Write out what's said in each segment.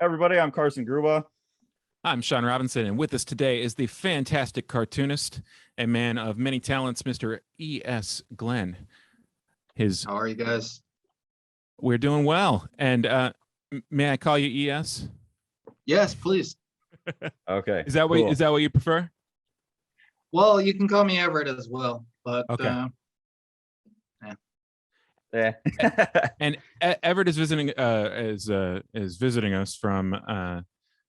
Everybody, I'm Carson Grubaugh. I'm Sean Robinson, and with us today is the fantastic cartoonist, a man of many talents, Mr. E.S.Glenn. How are you guys? We're doing well, and may I call you E.S.? Yes, please. Okay. Is that what you prefer? Well, you can call me Everett as well, but okay. Yeah. And Everett is visiting us from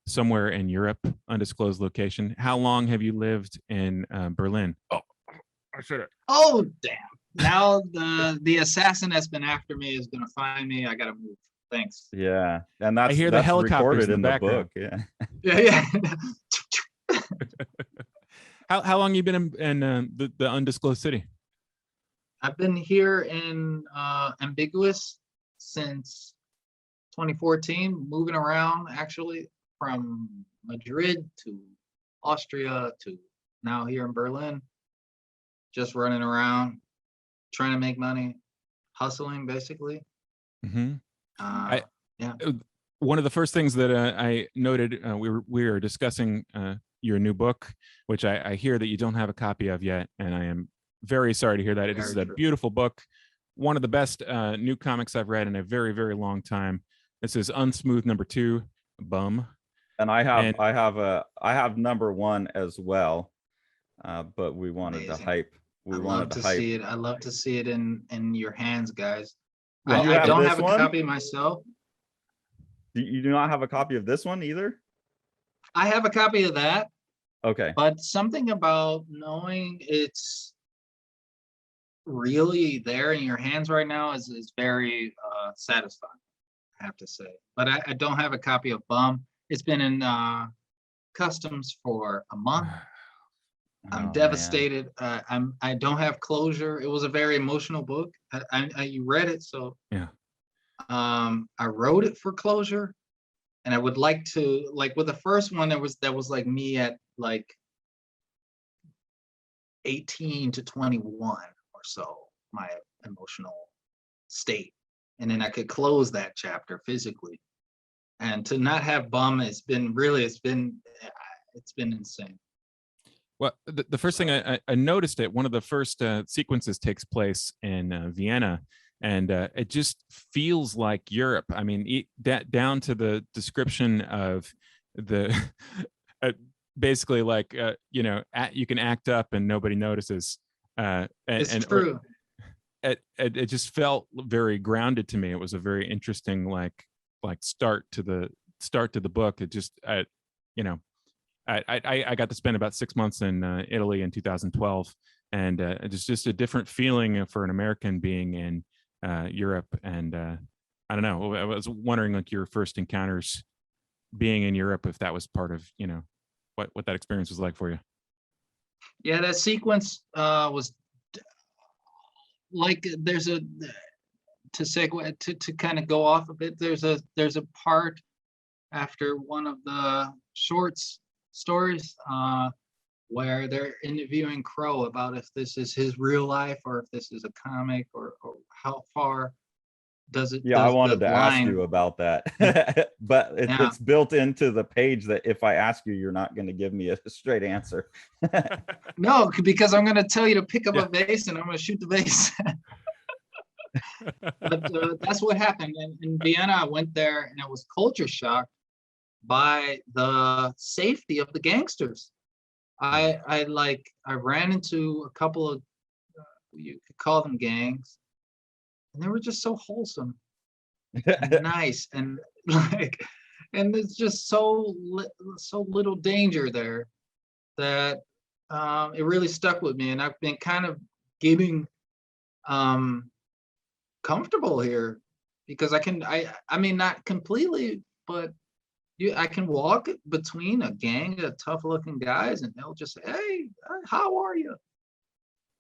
somewhere in Europe, undisclosed location. How long have you lived in Berlin? Oh, I should have. Oh, damn. Now the assassin that's been after me is going to find me. I got to move. Thanks. Yeah. And that's, I hear the helicopters recorded in the book. Yeah. Yeah. How long you been in the undisclosed city? I've been here in Ambiguous since 2014, moving around actually from Madrid to Austria to now here in Berlin, just running around, trying to make money, hustling basically. Mm-hmm. Yeah. One of the first things that I noted, we were discussing your new book, which I hear that you don't have a copy of yet, and I am very sorry to hear that. It is a beautiful book, one of the best new comics I've read in a very, very long time. This is Unsmooth #2, Bum. And I have number 1 as well, but we wanted Amazing. to hype. I love to see it. I love to see it in your hands, guys. Well, I don't have a copy myself. You do not have a copy of this one either? I have a copy of that. Okay. But something about knowing it's really there in your hands right now is very satisfying, I have to say. But I don't have a copy of Bum. It's been in customs for a month. I'm devastated. I don't have closure. It was a very emotional book. You read it, so yeah. I wrote it for closure, and I would like to, like with the first one, that was like me at like 18 to 21 or so, my emotional state, and then I could close that chapter physically. And to not have Bum, it's been insane. Well, the first thing I noticed it, one of the first sequences takes place in Vienna, and it just feels like Europe. I mean, down to the description of the basically like, you can act up and nobody notices. It's true. It just felt very grounded to me. It was a very interesting like start to the book. It just, I got to spend about 6 months in Italy in 2012, and it's just a different feeling for an American being in Europe. And I don't know, I was wondering, like, your first encounters being in Europe, if that was part of, what that experience was like for you. Yeah, that sequence was like, there's a, to segue, to kind of go off a bit, there's a part after one of the stories where they're interviewing Crow about if this is his real life or if this is a comic, or how far does it. Yeah, I wanted to ask you about that. But it's built into the page that if I ask you, you're not going to give me a straight answer. No, because I'm going to tell you to pick up a vase and I'm going to shoot the vase. But that's what happened in Vienna. I went there and I was culture shocked by the safety of the gangsters. I ran into a couple of, you could call them gangs, and they were just so wholesome and nice, and like, and there's just so little danger there that it really stuck with me, and I've been kind of getting comfortable here because I mean, not completely, but I can walk between a gang of tough looking guys and they'll just say, "Hey, how are you?"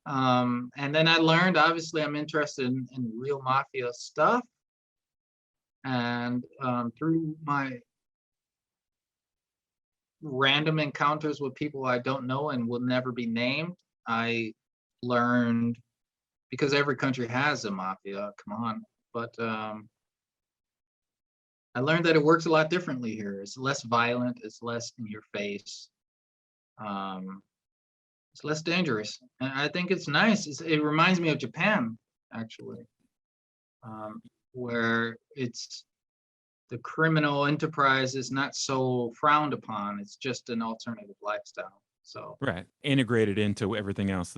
And then I learned, obviously, I'm interested in real mafia stuff. And through my random encounters with people I don't know and will never be named, I learned, because every country has a mafia, come on, but I I learned that it works a lot differently here. It's less violent. It's less in your face. It's less dangerous, and I think it's nice. It reminds me of Japan, actually, where it's the criminal enterprise is not so frowned upon. It's just an alternative lifestyle. So right, integrated into everything else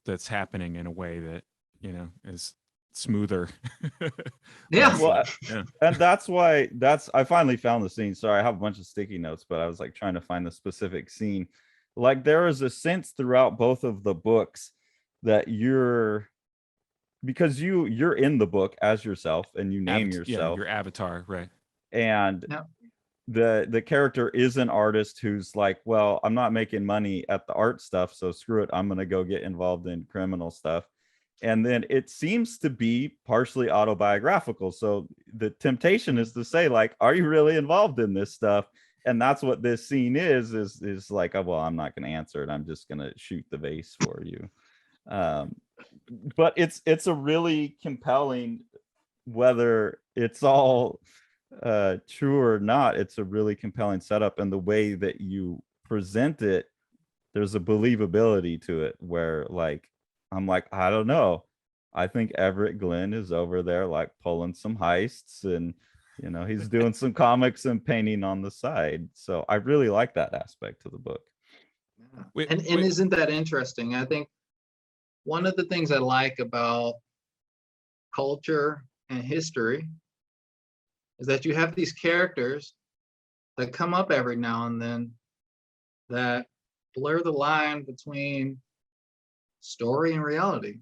that's happening in a way that, you know, is smoother. yeah, Well, and that's why I finally found the scene. Sorry, I have a bunch of sticky notes, but I was like trying to find the specific scene. Like there is a sense throughout both of the books that because you're in the book as yourself and you name yourself. Your avatar, right? And yeah, the character is an artist who's like, well, I'm not making money at the art stuff, so screw it, I'm gonna go get involved in criminal stuff. And then it seems to be partially autobiographical, so the temptation is to say, like, are you really involved in this stuff? And that's what this scene is like, oh, well, I'm not going to answer it, I'm just going to shoot the vase for you. But it's a really compelling, whether it's all true or not, it's a really compelling setup, and the way that you present it, there's a believability to it where, like, I'm like, I don't know, I think E.S.Glenn is over there like pulling some heists, and you know, he's doing some comics and painting on the side. So I really like that aspect of the book. yeah. And isn't that interesting? I think one of the things I like about culture and history is that you have these characters that come up every now and then that blur the line between story and reality.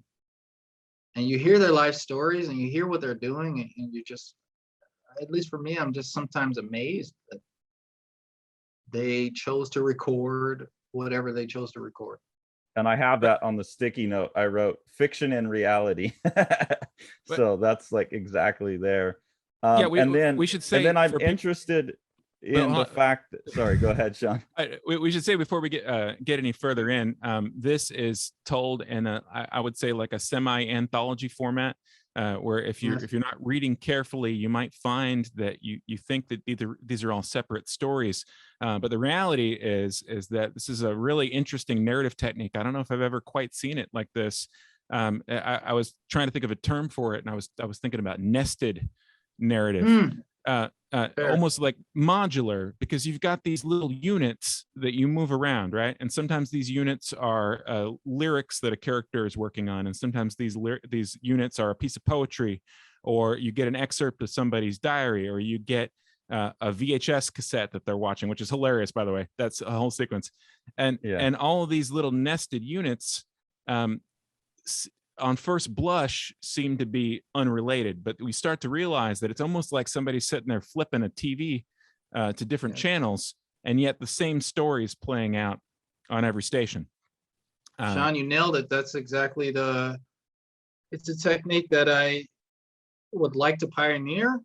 And you hear their life stories and you hear what they're doing, and you just, at least for me, I'm just sometimes amazed that they chose to record whatever they chose to record. And I have that on the sticky note. I wrote fiction and reality. So that's like exactly there. We should say, and then I'm interested in the fact that, sorry, go ahead, Sean. We should say before we get any further in, this is told in I would say like a semi-anthology format, where if you're not reading carefully, you might find that you think that these are all separate stories, but the reality is that this is a really interesting narrative technique. I don't know if I've ever quite seen it like this. I was trying to think of a term for it, and I was thinking about nested narrative. Almost like modular, because you've got these little units that you move around, right? And sometimes these units are lyrics that a character is working on, and sometimes these units are a piece of poetry, or you get an excerpt of somebody's diary, or you get a VHS cassette that they're watching, which is hilarious, by the way. That's a whole sequence, and all of these little nested units on first blush seem to be unrelated, but we start to realize that it's almost like somebody's sitting there flipping a TV to different channels, and yet the same story is playing out on every station. Sean, you nailed it. That's exactly it's a technique that I would like to pioneer.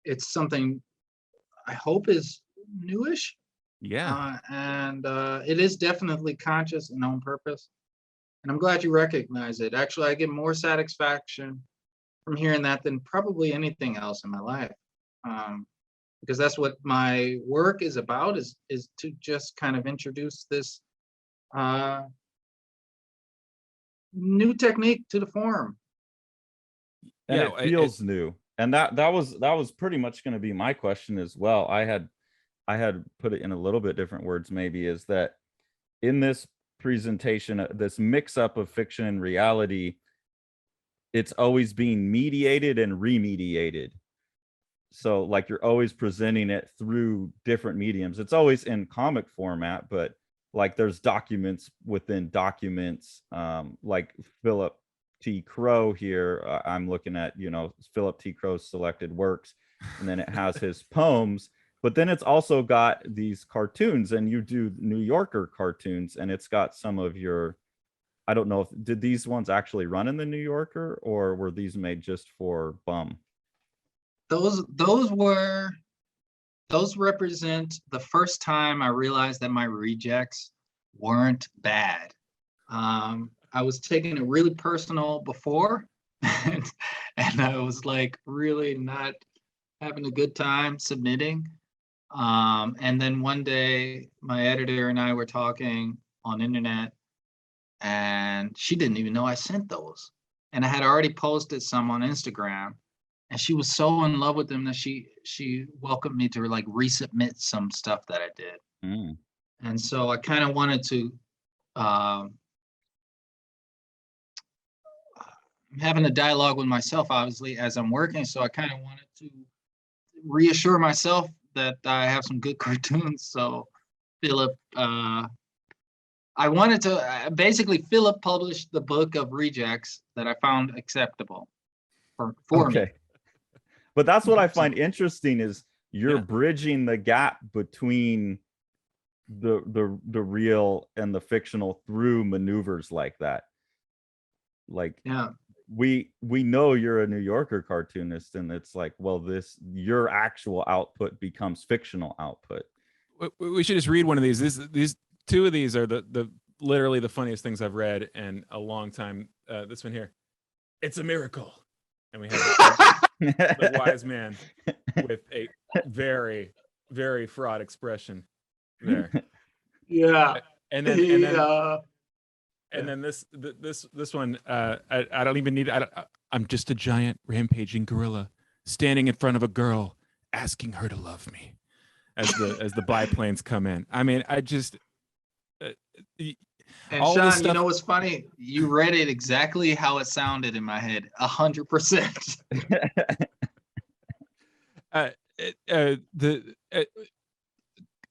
It's something I hope is newish. Yeah. And it is definitely conscious and on purpose. And I'm glad you recognize it. Actually, I get more satisfaction from hearing that than probably anything else in my life. Because that's what my work is about, is to just kind of introduce this new technique to the forum. And it feels new. And that was pretty much going to be my question as well. I had put it in a little bit different words, maybe, is that in this presentation, this mix up of fiction and reality, it's always being mediated and remediated. So like you're always presenting it through different mediums. It's always in comic format, but like there's documents within documents, like Philip T. Crow here. I'm looking at, Philip T. Crow's selected works, and then it has his poems. But then it's also got these cartoons, and you do New Yorker cartoons, and it's got some of your, I don't know, did these ones actually run in the New Yorker, or were these made just for Bum? Those represent the first time I realized that my rejects weren't bad. I was taking it really personal before, and I was like really not having a good time submitting. And then one day my editor and I were talking on internet, and she didn't even know I sent those. And I had already posted some on Instagram, and she was so in love with them that she welcomed me to like resubmit some stuff that I did. Mm. And so I kind of wanted to, I'm having a dialogue with myself, obviously, as I'm working. So I kind of wanted to reassure myself that I have some good cartoons. So Philip, I wanted to basically Philip published the book of rejects that I found acceptable for me. Okay. But that's what I find interesting is you're Yeah. bridging the gap between the real and the fictional through maneuvers like that. Like, Yeah. we know you're a New Yorker cartoonist, and it's like, well, this your actual output becomes fictional output. We should just read one of these. These two of these are the literally the funniest things I've read in a long time. This one here, it's a miracle, and we have the wise man with a very, very fraught expression there. Yeah. And then this one, I don't even need. I'm just a giant rampaging gorilla standing in front of a girl, asking her to love me, as the biplanes come in. I mean, I just. And all Sean, this stuff, you know what's funny? You read it exactly how it sounded in my head, 100%.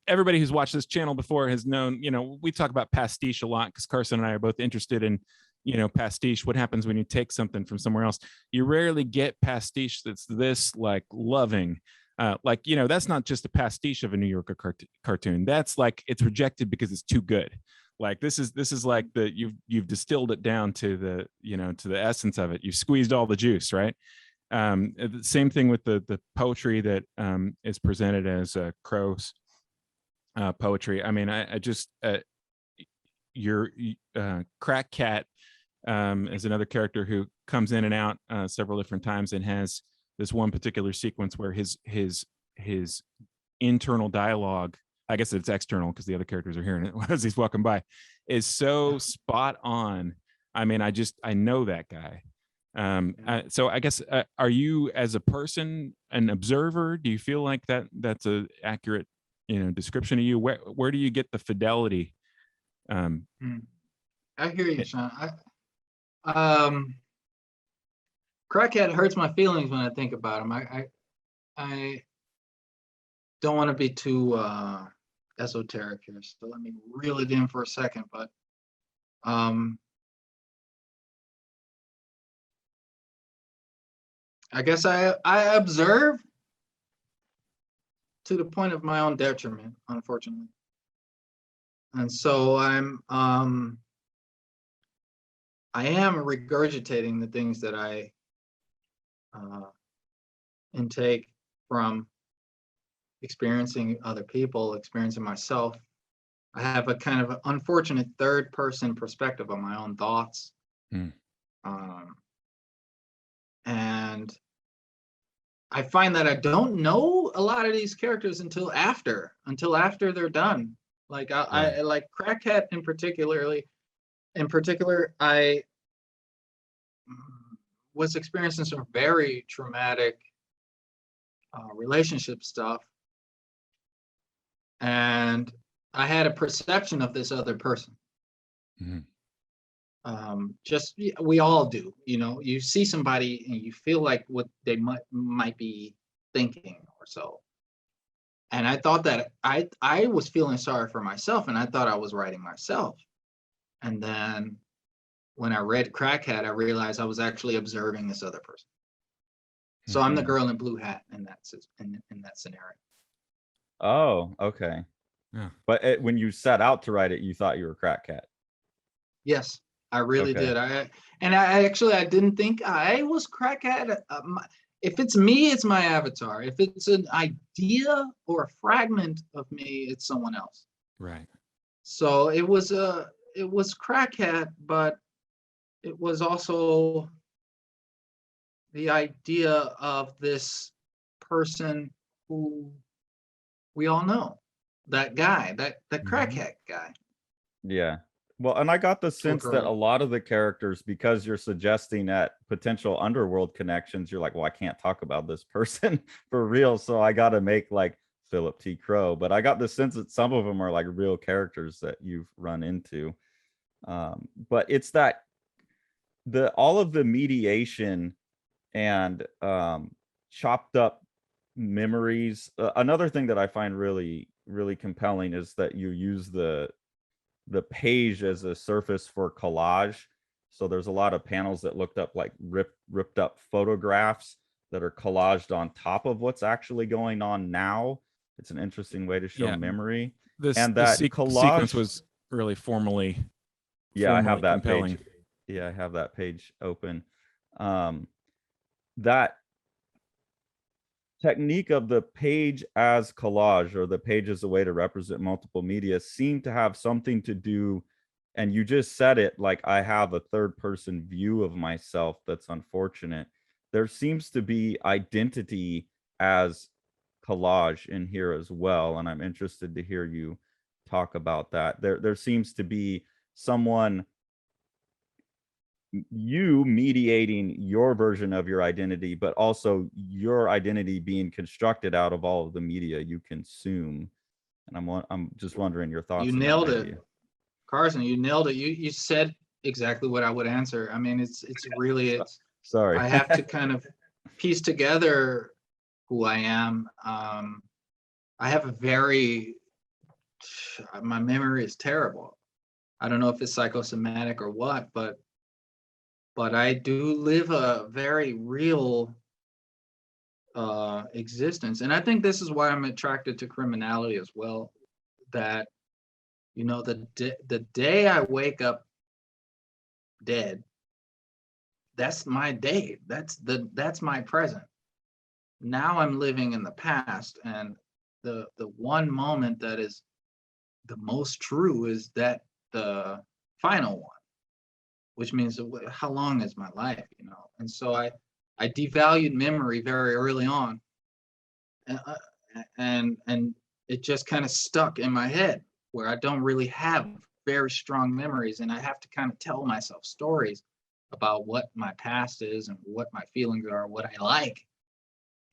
Everybody who's watched this channel before has known, we talk about pastiche a lot because Carson and I are both interested in, pastiche. What happens when you take something from somewhere else? You rarely get pastiche that's this like loving. That's not just a pastiche of a New Yorker cartoon. That's like it's rejected because it's too good. Like this is like you've distilled it down to the to the essence of it. You've squeezed all the juice, right? The same thing with the poetry that is presented as Crow's poetry. I mean, I just your Crack Cat is another character who comes in and out several different times and has this one particular sequence where his internal dialogue, I guess it's external because the other characters are hearing it as he's walking by, is so spot on. I mean, I know that guy. So I guess, are you as a person an observer? Do you feel like that's a accurate, description of you? Where do you get the fidelity? I hear you, Sean. Crackhead hurts my feelings when I think about him. I don't want to be too esoteric here, so let me reel it in for a second. But I guess I observe to the point of my own detriment, unfortunately. And so I am regurgitating the things that I intake from experiencing other people, experiencing myself. I have a kind of unfortunate third person perspective on my own thoughts. And I find that I don't know a lot of these characters until after they're done. Like I like Crackhead in particular, I was experiencing some very traumatic relationship stuff. And I had a perception of this other person. Just we all do, you see somebody and you feel like what they might be thinking or so. And I thought that I was feeling sorry for myself, and I thought I was writing myself. And then when I read Crackhead, I realized I was actually observing this other person. So I'm the girl in blue hat in that scenario. Oh, okay. Yeah. But when you set out to write it, you thought you were Crackhead. Yes, I really did. I didn't think I was Crackhead. If it's me, it's my avatar. If it's an idea or a fragment of me, it's someone else. Right. So it was Crackhead, but it was also the idea of this person who we all know, that guy, the crackhead guy. Yeah. Well, and I got the Or sense that a girl. lot of the characters, because you're suggesting at potential underworld connections, you're like, well, I can't talk about this person for real, so I got to make like Philip T. Crow. But I got the sense that some of them are like real characters that you've run into. But it's that all of the mediation and chopped up memories. Another thing that I find really compelling is that you use the page as a surface for collage. So there's a lot of panels that looked up like ripped up photographs that are collaged on top of what's actually going on now. It's an interesting way to show memory. And that sequence collage was really formally I have that compelling. page. Yeah, I have that page open. That technique of the page as collage, or the page as a way to represent multiple media, seem to have something to do, and you just said it, like, I have a third person view of myself. That's unfortunate. There seems to be identity as collage in here as well, and I'm interested to hear you talk about that. There seems to be someone, you mediating your version of your identity, but also your identity being constructed out of all of the media you consume. And I'm just wondering your thoughts You on that nailed idea. it, Carson. You nailed it. You said exactly what I would answer. I mean, it's really Sorry. I have to kind of piece together who I am. I have my memory is terrible. I don't know if it's psychosomatic or what, but I do live a very real existence. And I think this is why I'm attracted to criminality as well. That, the day I wake up dead, that's my day. That's my present. Now I'm living in the past, and the one moment that is the most true is that the final one, which means how long is my life, And so I devalued memory very early on, and it just kind of stuck in my head, where I don't really have very strong memories, and I have to kind of tell myself stories about what my past is and what my feelings are, what I like,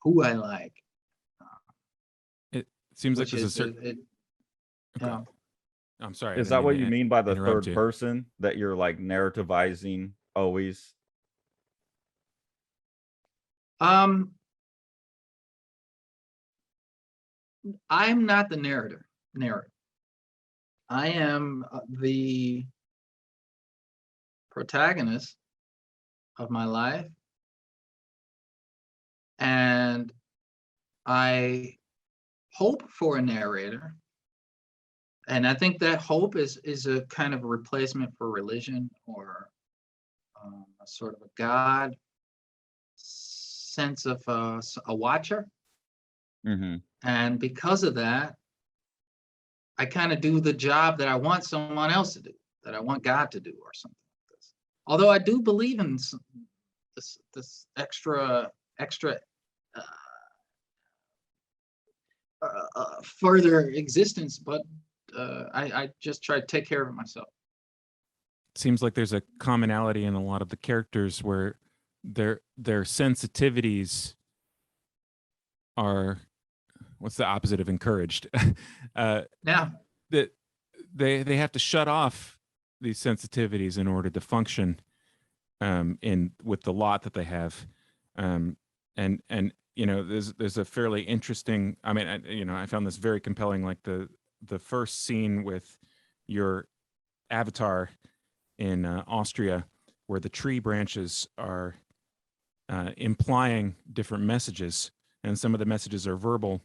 who I like. It seems like there's a certain. Okay. I'm sorry. Is that what you mean by the third you. person, that you're like narrativizing always? I'm not the narrator. I am the protagonist of my life, and I hope for a narrator, and I think that hope is a kind of a replacement for religion, or a sort of a God sense of a watcher. Mm-hmm. And because of that, I kind of do the job that I want someone else to do, that I want God to do, or something like this. Although I do believe in this extra further existence, but I just try to take care of it myself. Seems like there's a commonality in a lot of the characters where their sensitivities are, what's the opposite of encouraged? That they have to shut off these sensitivities in order to function with the lot that they have, and there's a fairly interesting, I mean, I found this very compelling, like the first scene with your avatar in Austria, where the tree branches are implying different messages, and some of the messages are verbal.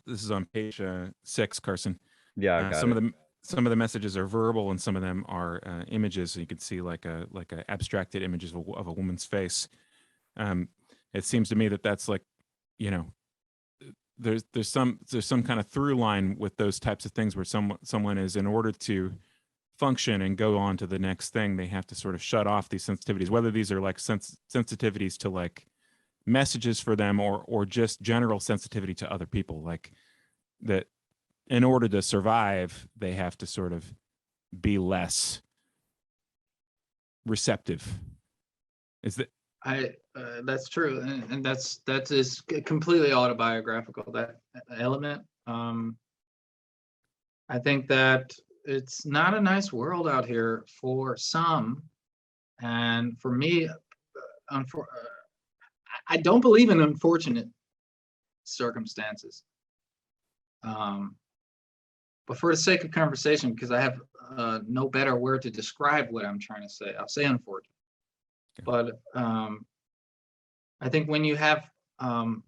This is on page 6, Carson. Yeah, I got some it. of the messages are verbal, and some of them are images. So you can see like a abstracted images of a woman's face. It seems to me that that's like, there's some kind of through line with those types of things, where someone is, in order to function and go on to the next thing, they have to sort of shut off these sensitivities, whether these are like sensitivities to like messages for them or just general sensitivity to other people, like that in order to survive, they have to sort of be less receptive. Is that that's true, and that is completely autobiographical, that element. I think that it's not a nice world out here for some, and for me, I don't believe in unfortunate circumstances. But for the sake of conversation, because I have no better word to describe what I'm trying to say, I'll say unfortunate. But I think when you have, when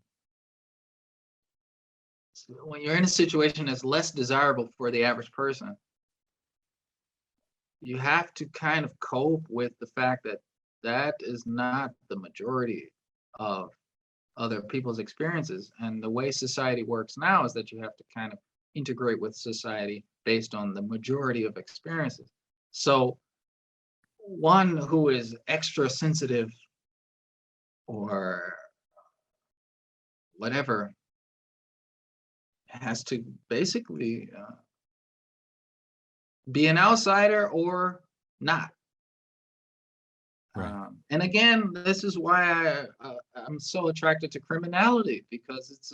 you're in a situation that's less desirable for the average person, you have to kind of cope with the fact that that is not the majority of other people's experiences. And the way society works now is that you have to kind of integrate with society based on the majority of experiences. So one who is extra sensitive or whatever has to basically be an outsider or not. Right. And again, this is why I'm so attracted to criminality, because it's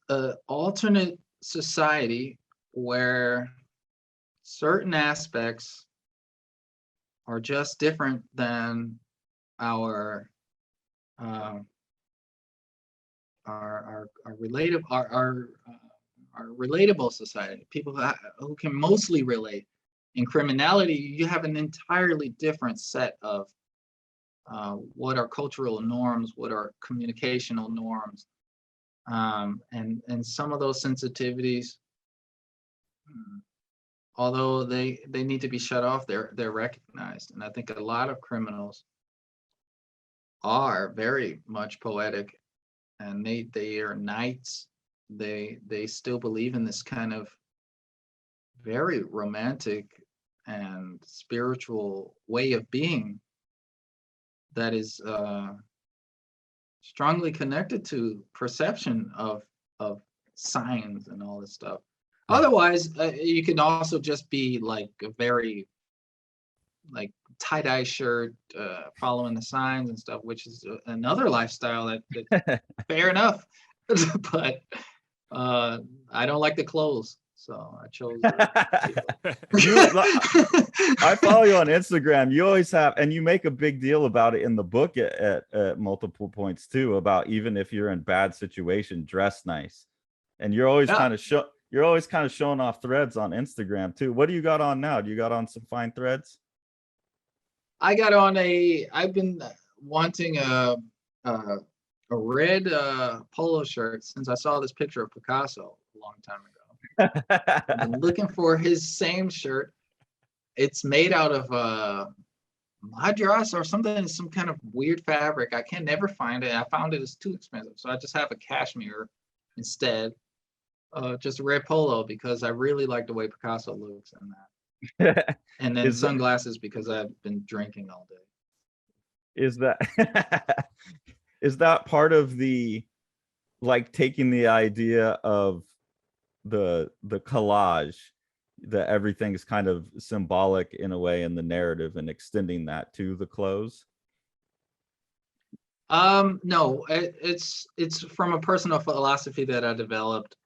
an alternate society where certain aspects are just different than our relatable society. People who can mostly relate. In criminality, you have an entirely different set of what are cultural norms, what are communicational norms, and some of those sensitivities, although they need to be shut off, they're recognized. And I think a lot of criminals are very much poetic, and they are knights. They still believe in this kind of very romantic and spiritual way of being that is strongly connected to perception of signs and all this stuff. Otherwise, you can also just be like a very like tie-dye shirt, following the signs and stuff, which is another lifestyle that fair enough. But I don't like the clothes, so I chose. I follow you on Instagram. You always have, and you make a big deal about it in the book at multiple points too, about even if you're in bad situation, dress nice. And you're always kind of showing off threads on Instagram too. What do you got on now? Do you got on some fine threads? I got on I've been wanting a red polo shirt since I saw this picture of Picasso a long time ago. I've been looking for his same shirt. It's made out of madras or something, some kind of weird fabric. I can never find it. I found it is too expensive, so I just have a cashmere instead. Just a red polo because I really like the way Picasso looks in that. And then sunglasses because I've been drinking all day. Is that part of the, like, taking the idea of the collage, that everything's kind of symbolic in a way in the narrative, and extending that to the clothes? No, it's from a personal philosophy that I developed.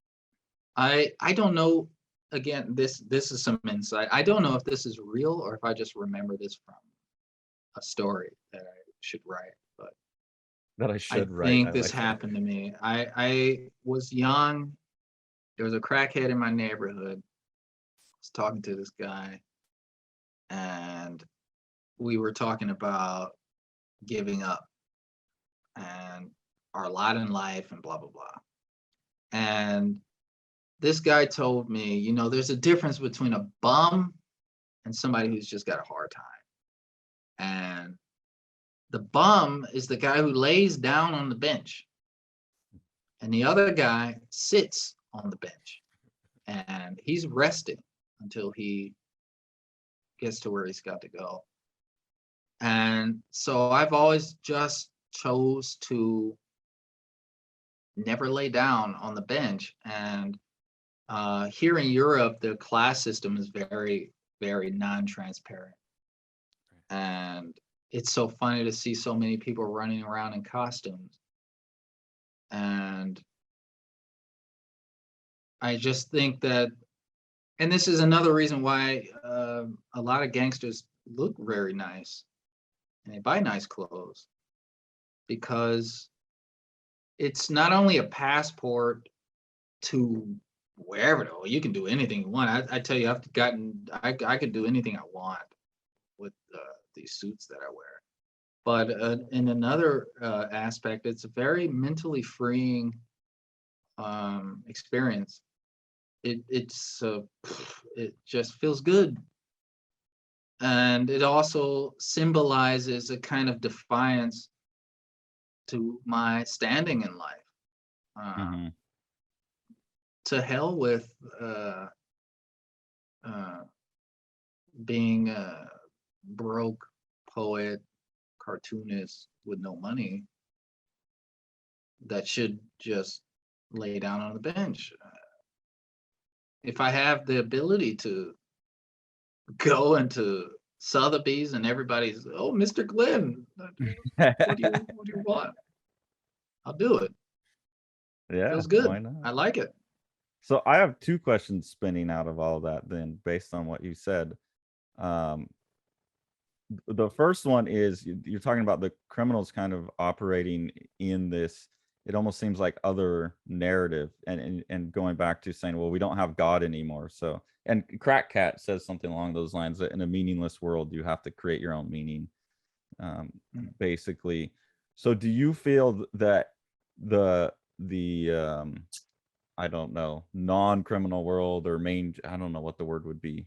I don't know. Again, this is some insight. I don't know if this is real or if I just remember this from a story that I should write, but that I should write. I think this happened to me. I was young. There was a crackhead in my neighborhood. I was talking to this guy, and we were talking about giving up and our lot in life and blah, blah, blah. And this guy told me, you know, there's a difference between a bum and somebody who's just got a hard time. And the bum is the guy who lays down on the bench, and the other guy sits on the bench and he's resting. until he gets to where he's got to go. And so I've always just chose to never lay down on the bench. And here in Europe, the class system is very, very non-transparent. And it's so funny to see so many people running around in costumes. And I just think that, and this is another reason why a lot of gangsters look very nice and they buy nice clothes, because it's not only a passport to wherever, though. You can do anything you want. I tell you, I could do anything I want with these suits that I wear. But in another aspect, it's a very mentally freeing experience. It just feels good. And it also symbolizes a kind of defiance to my standing in life. To hell with being a broke poet, cartoonist with no money that should just lay down on the bench. If I have the ability to go into Sotheby's and everybody's, oh, Mr. Glenn, what do you want? I'll do it. Yeah, feels good. Why not? I like it. So I have two questions spinning out of all that then, based on what you said. The first one is, you're talking about the criminals kind of operating in this, it almost seems like other narrative, and going back to saying, well, we don't have God anymore. So, and Crack Cat says something along those lines, that in a meaningless world, you have to create your own meaning, basically. So do you feel that the I don't know, non-criminal world, or I don't know what the word would be.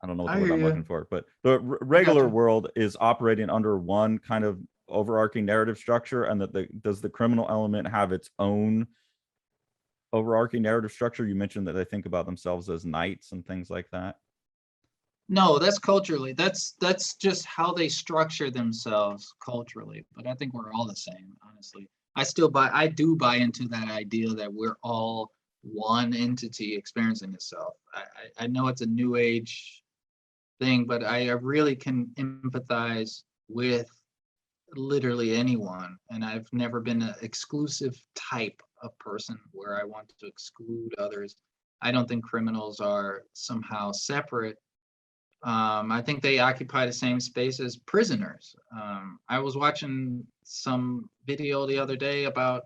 I don't know what the word I'm looking for, but the regular world is operating under one kind of overarching narrative structure, and that does the criminal element have its own overarching narrative structure? You mentioned that they think about themselves as knights and things like that. No, that's culturally. That's just how they structure themselves culturally. But I think we're all the same, honestly. I do buy into that idea that we're all one entity experiencing itself. I know it's a new age thing, but I really can empathize with literally anyone. And I've never been an exclusive type of person where I want to exclude others. I don't think criminals are somehow separate. I think they occupy the same space as prisoners. I was watching some video the other day about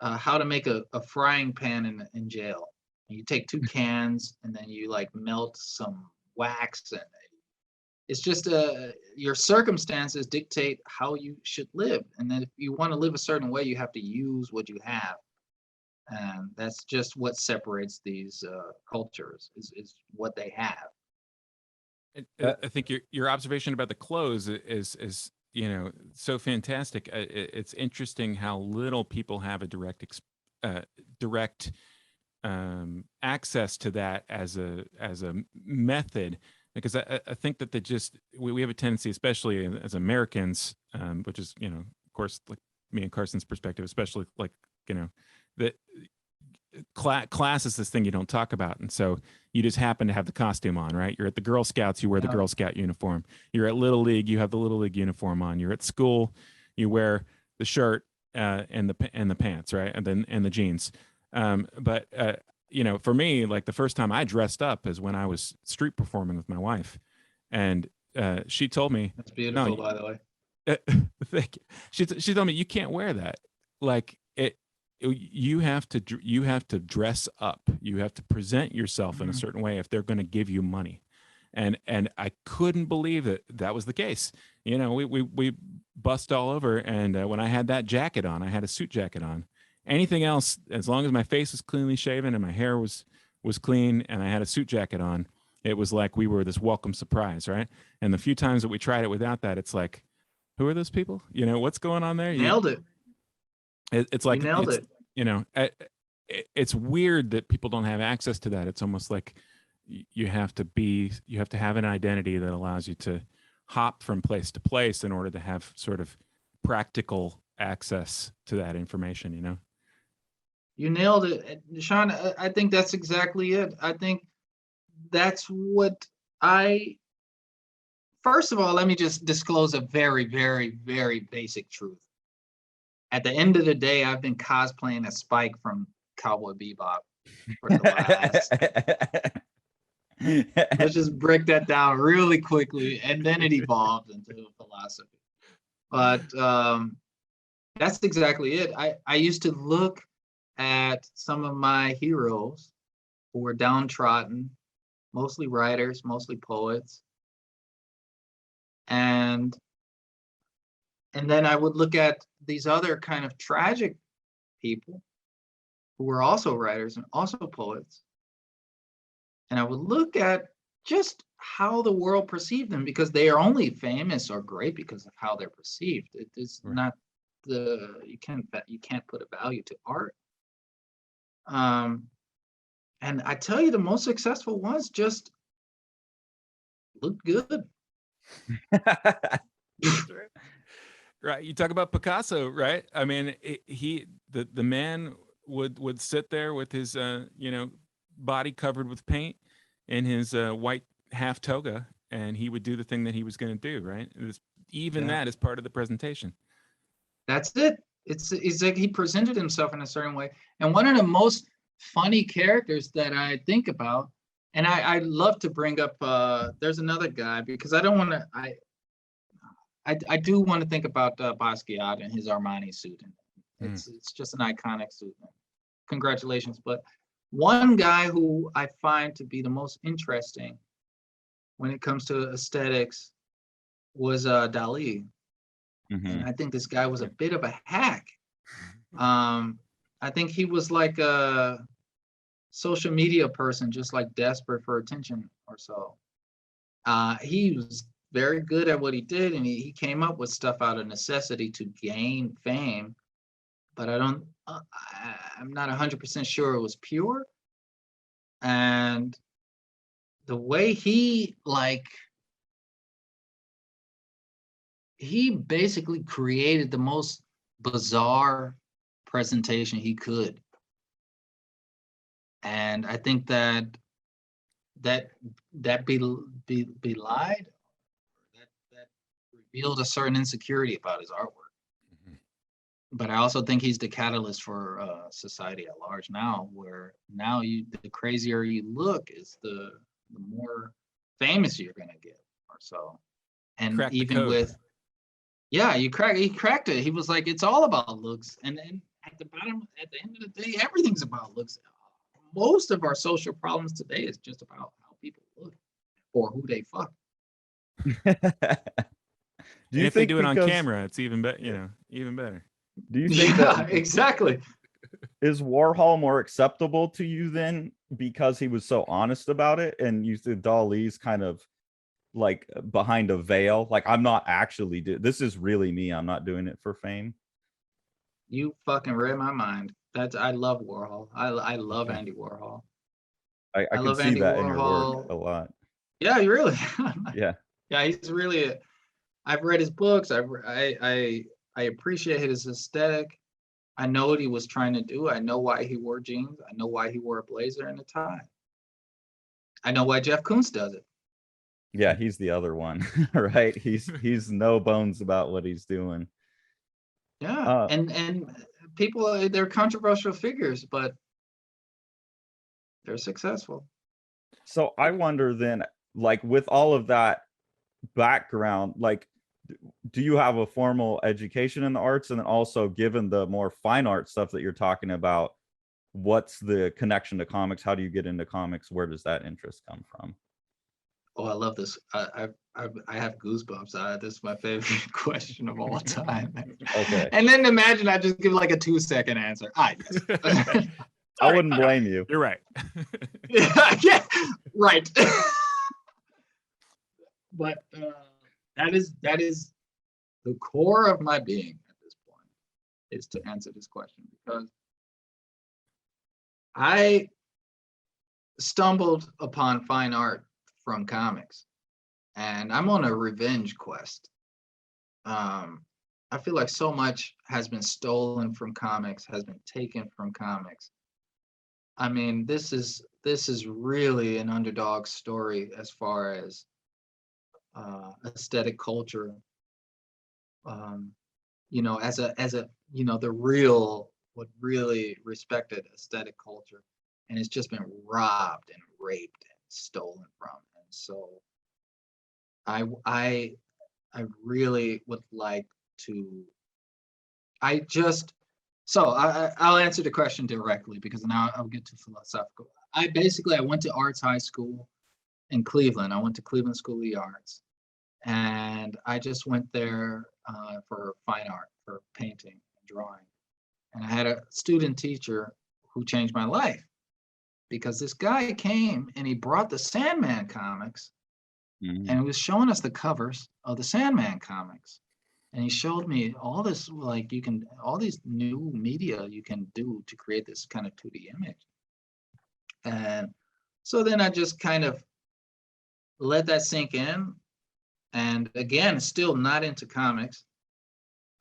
how to make a frying pan in jail. You take 2 cans and then you like melt some wax, and it's just your circumstances dictate how you should live. And then if you want to live a certain way, you have to use what you have. And that's just what separates these cultures, is what they have. I think your observation about the clothes is so fantastic. It's interesting how little people have a direct access to that as a method, because I think that we have a tendency, especially as Americans, which is of course, like me and Carson's perspective, especially that class is this thing you don't talk about. And so you just happen to have the costume on, right? You're at the Girl Scouts, you wear the Girl Scout uniform. You're at Little League, you have the Little League uniform on. You're at school, you wear the shirt and the pants, right? And the jeans. But for me, like the first time I dressed up is when I was street performing with my wife. And she told me, that's beautiful, by the way. Thank you. She told me, you can't wear that. Like you have to dress up. You have to present yourself in a certain way if they're going to give you money. And I couldn't believe that was the case. We bust all over. And when I had that jacket on, I had a suit jacket on. Anything else, as long as my face was cleanly shaven and my hair was clean and I had a suit jacket on, it was like we were this welcome surprise, right? And the few times that we tried it without that, it's like, who are those people? What's going on there? Nailed it. It's like, you nailed it. It's weird that people don't have access to that. It's almost like you have to have an identity that allows you to hop from place to place in order to have sort of practical access to that information, you know? You nailed it, Sean. I think that's exactly it. I think that's what first of all, let me just disclose a very, very, very basic truth. At the end of the day, I've been cosplaying as Spike from Cowboy Bebop for the last. Let's just break that down really quickly, and then it evolved into a philosophy. But that's exactly it. I used to look at some of my heroes who were downtrodden, mostly writers, mostly poets. And then I would look at these other kind of tragic people who were also writers and also poets. And I would look at just how the world perceived them, because they are only famous or great because of how they're perceived. It is not you can't put a value to art. And I tell you, the most successful ones just looked good. Right. You talk about Picasso, right? I mean, the man would sit there with his body covered with paint and his white half toga, and he would do the thing that he was going to do, right? That is part of the presentation. That's it. It's like he presented himself in a certain way. And one of the most funny characters that I think about, and I love to bring up, there's another guy, because I don't want to, I do want to think about Basquiat and his Armani suit. And it's just an iconic suit. Congratulations. But one guy who I find to be the most interesting when it comes to aesthetics was Dali. And I think this guy was a bit of a hack. I think he was like a social media person, just like desperate for attention or so. He was very good at what he did, and he came up with stuff out of necessity to gain fame. But I'm not 100% sure it was pure. And the way he basically created the most bizarre presentation he could. And I think that belied, that revealed a certain insecurity about his artwork. But I also think he's the catalyst for society at large now, where now the crazier you look is the more famous you're gonna get or so. And Crack even with he cracked it. He was like, it's all about looks. And then at the end of the day, everything's about looks. Most of our social problems today is just about how people look or who they fuck. If they do it on camera, it's even better, even better. Do you think that exactly? Is Warhol more acceptable to you then because he was so honest about it, and you said Dali's kind of like behind a veil, like I'm not actually this is really me, I'm not doing it for fame? You fucking read my mind. I love Warhol. I love Andy Warhol. I can love see Andy that Warhol. In your work a lot. Yeah, you really. Yeah, he's really. I've read his books. I appreciate his aesthetic. I know what he was trying to do. I know why he wore jeans. I know why he wore a blazer and a tie. I know why Jeff Koons does it. Yeah, he's the other one, right? He's no bones about what he's doing. Yeah, and people, they're controversial figures, but they're successful. So I wonder then, like with all of that background, like, do you have a formal education in the arts? And then also, given the more fine art stuff that you're talking about, what's the connection to comics? How do you get into comics? Where does that interest come from? Oh, I love this. I have goosebumps. This is my favorite question of all time. Okay. And then imagine I just give like a 2-second answer. I wouldn't blame you. You're right. yeah, right. But that is the core of my being at this point, is to answer this question, because stumbled upon fine art from comics, and I'm on a revenge quest. I feel like so much has been stolen from comics, has been taken from comics. I mean, this is really an underdog story as far as aesthetic culture. As a the real, what really respected aesthetic culture, and it's just been robbed and raped and stolen from. And so I really would like to. I'll answer the question directly, because now I'll get too philosophical. I went to arts high school in Cleveland. I went to Cleveland School of the Arts, and I just went there for fine art, for painting and drawing. And I had a student teacher who changed my life, because this guy came and he brought the Sandman comics, and he was showing us the covers of the Sandman comics. And he showed me all this, like, all these new media you can do to create this kind of 2D image. And so then I just kind of let that sink in. And again, still not into comics.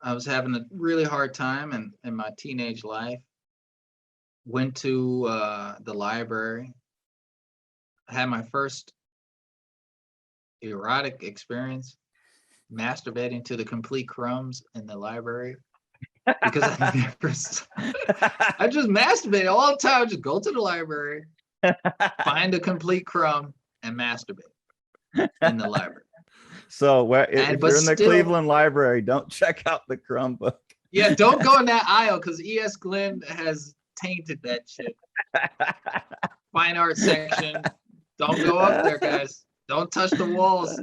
I was having a really hard time in my teenage life. Went to the library. I had my first erotic experience, masturbating to the Complete Crumbs in the library, because I just masturbate all the time. Just go to the library, find a Complete Crumb, and masturbate in the library. So if you're in the Cleveland Library, don't check out the Crumb book. Yeah, don't go in that aisle, because E.S.Glenn has tainted that shit. Fine art section. Don't go up there, guys. Don't touch the walls.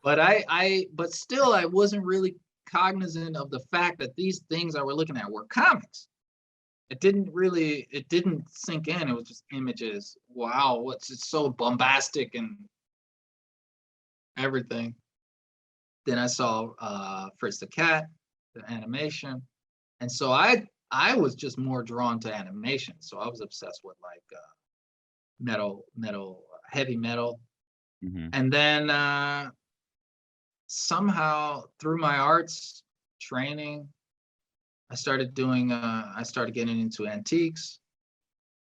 But still, I wasn't really cognizant of the fact that these things I were looking at were comics. It didn't sink in. It was just images. Wow, it's so bombastic and everything. Then I saw Fritz the Cat, the animation. And so I was just more drawn to animation. So I was obsessed with like heavy metal. And then somehow through my arts training, I started getting into antiques.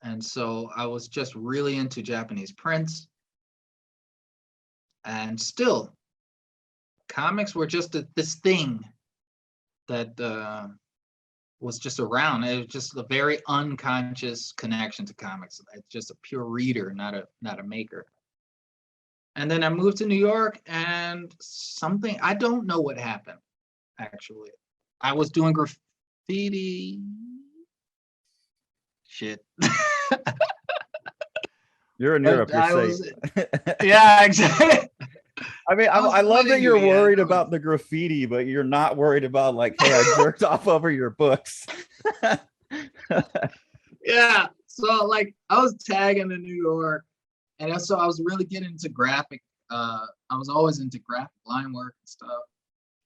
And so I was just really into Japanese prints. And still, comics were just this thing that was just around. It was just a very unconscious connection to comics. It's just a pure reader, not a maker. And then I moved to New York, and something, I don't know what happened, actually. I was doing graffiti shit. You're in Europe, you're safe. Yeah, exactly. I mean, I love that you're worried about the graffiti, but you're not worried about like, hey, I jerked off over your books. Yeah. So like I was tagging in New York, and so I was really getting into graphic. I was always into graphic line work and stuff.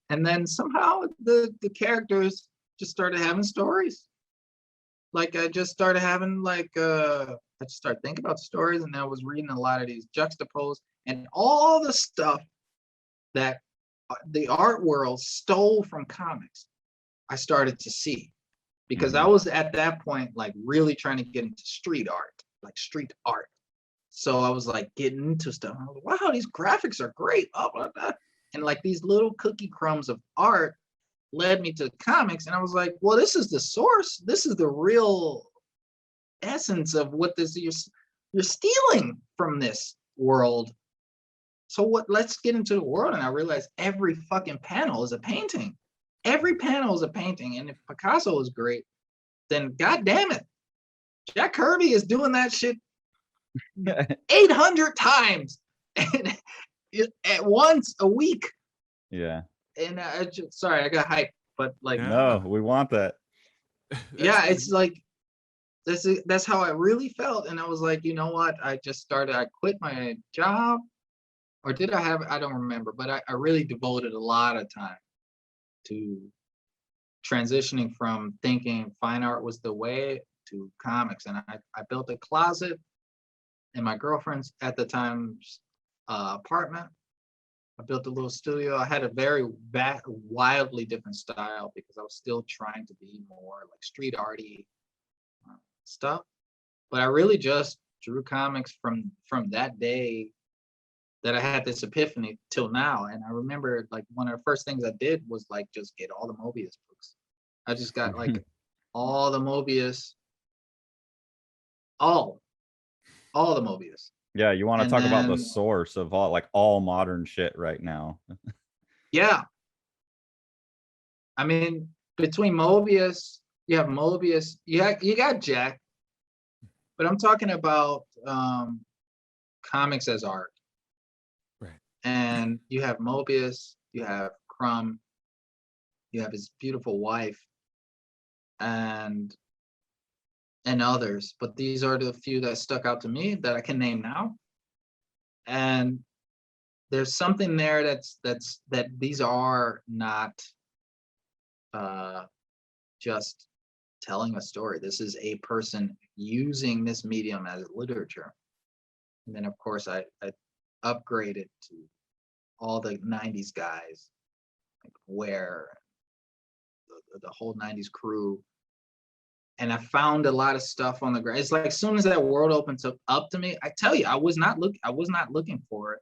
And then somehow the characters just started having stories. Like I just started having I just started thinking about stories, and I was reading a lot of these juxtaposed, and all the stuff that the art world stole from comics, I started to see, because I was at that point like really trying to get into street art. So I was like getting into stuff. I was like, wow, these graphics are great. Oh, blah, blah. And like these little cookie crumbs of art led me to comics, and I was like, well, this is the source. This is the real essence of what this you're stealing from this world. So let's get into the world. And I realized every fucking panel is a painting. Every panel is a painting. And if Picasso is great, then God damn it, Jack Kirby is doing that shit 800 times at once a week. Yeah. And sorry, I got hyped, but like, no, we want that. Yeah, it's like, that's how I really felt. And I was like, you know what? I quit my job, or did I don't remember, but I really devoted a lot of time to transitioning from thinking fine art was the way to comics. And I built a closet in my girlfriend's at the time's apartment. I built a little studio. I had a very wildly different style because I was still trying to be more like street arty stuff. But I really just drew comics from that day that I had this epiphany till now. And I remember like one of the first things I did was like just get all the Mobius books. I just got like all the Mobius, all the Mobius. Yeah, you want to talk about the then, source of all modern shit right now. Yeah. I mean, between Mobius, you have Mobius, you got Jack, but I'm talking about comics as art. Right. And you have Mobius, you have Crumb, you have his beautiful wife, and others, but these are the few that stuck out to me that I can name now. And there's something there that these are not just telling a story. This is a person using this medium as literature. And then of course I upgraded to all the 90s guys, like Ware, the whole 90s crew. And I found a lot of stuff on the ground. It's like as soon as that world opens up to me, I tell you, I was not looking for it,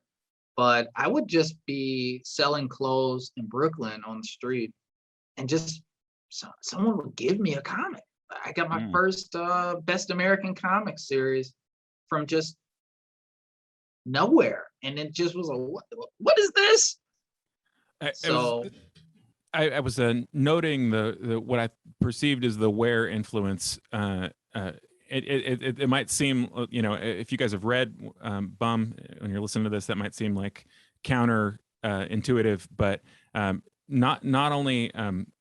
but I would just be selling clothes in Brooklyn on the street, and just someone would give me a comic. I got my first Best American Comic series from just nowhere, and it just was what is this? I was noting the what I perceived as the Ware influence. It might seem, if you guys have read Bum, when you're listening to this, that might seem like counter intuitive, but not only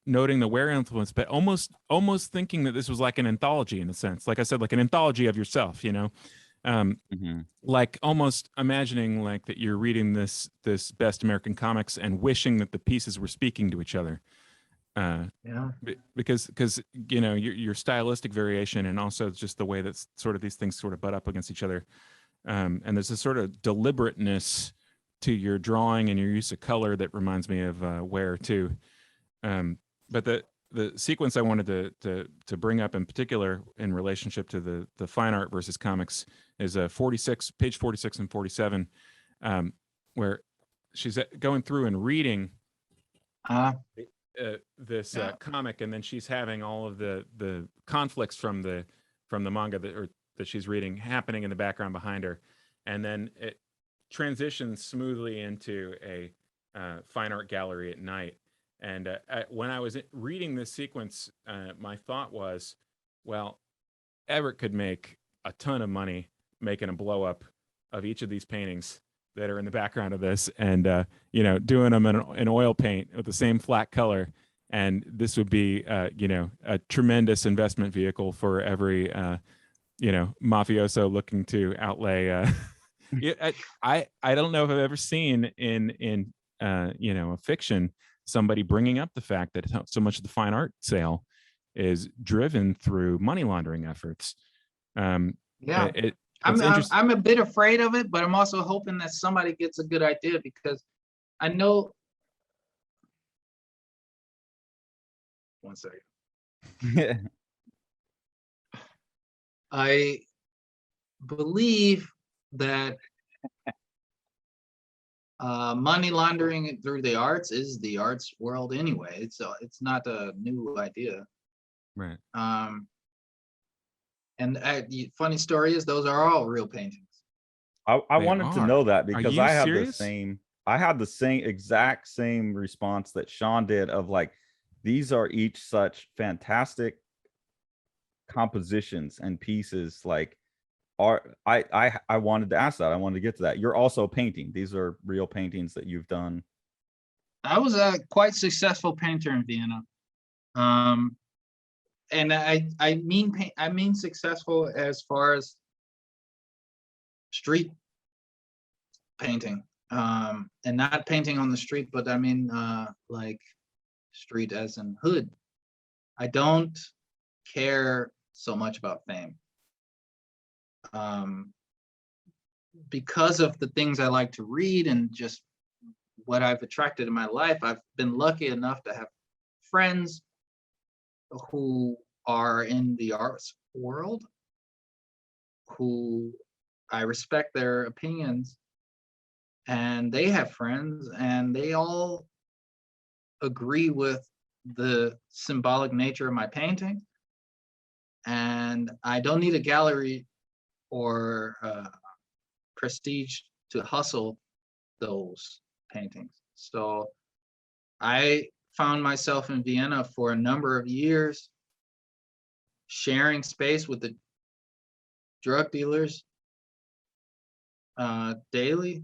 noting the Ware influence, but almost thinking that this was like an anthology in a sense. Like I said, like an anthology of yourself, like almost imagining like that you're reading this Best American Comics and wishing that the pieces were speaking to each other. Because your stylistic variation, and also just the way that sort of these things sort of butt up against each other. And there's a sort of deliberateness to your drawing and your use of color that reminds me of Ware too. But the sequence I wanted to bring up in particular in relationship to the fine art versus comics is page 46 and 47, where she's going through and reading this comic, and then she's having all of the conflicts from the manga that she's reading happening in the background behind her, and then it transitions smoothly into a fine art gallery at night. And when I was reading this sequence, my thought was, well, Everett could make a ton of money making a blow up of each of these paintings that are in the background of this, and doing them in oil paint with the same flat color. And this would be a tremendous investment vehicle for every mafioso looking to outlay. I don't know if I've ever seen in a fiction somebody bringing up the fact that so much of the fine art sale is driven through money laundering efforts. I'm a bit afraid of it, but I'm also hoping that somebody gets a good idea, because I know. One second. I believe that money laundering through the arts is the arts world anyway. It's not a new idea. Right. And the funny story is those are all real paintings. I wanted to know that because I had the exact same response that Sean did, of like, these are each such fantastic compositions and pieces. Like, I wanted to ask that. I wanted to get to that. You're also painting. These are real paintings that you've done. I was a quite successful painter in Vienna. And I mean successful as far as street painting, and not painting on the street, but I mean like street as in hood. I don't care so much about fame. Because of the things I like to read and just what I've attracted in my life, I've been lucky enough to have friends who are in the arts world, who I respect their opinions, and they have friends, and they all agree with the symbolic nature of my painting. And I don't need a gallery or prestige to hustle those paintings. So I found myself in Vienna for a number of years, sharing space with the drug dealers daily.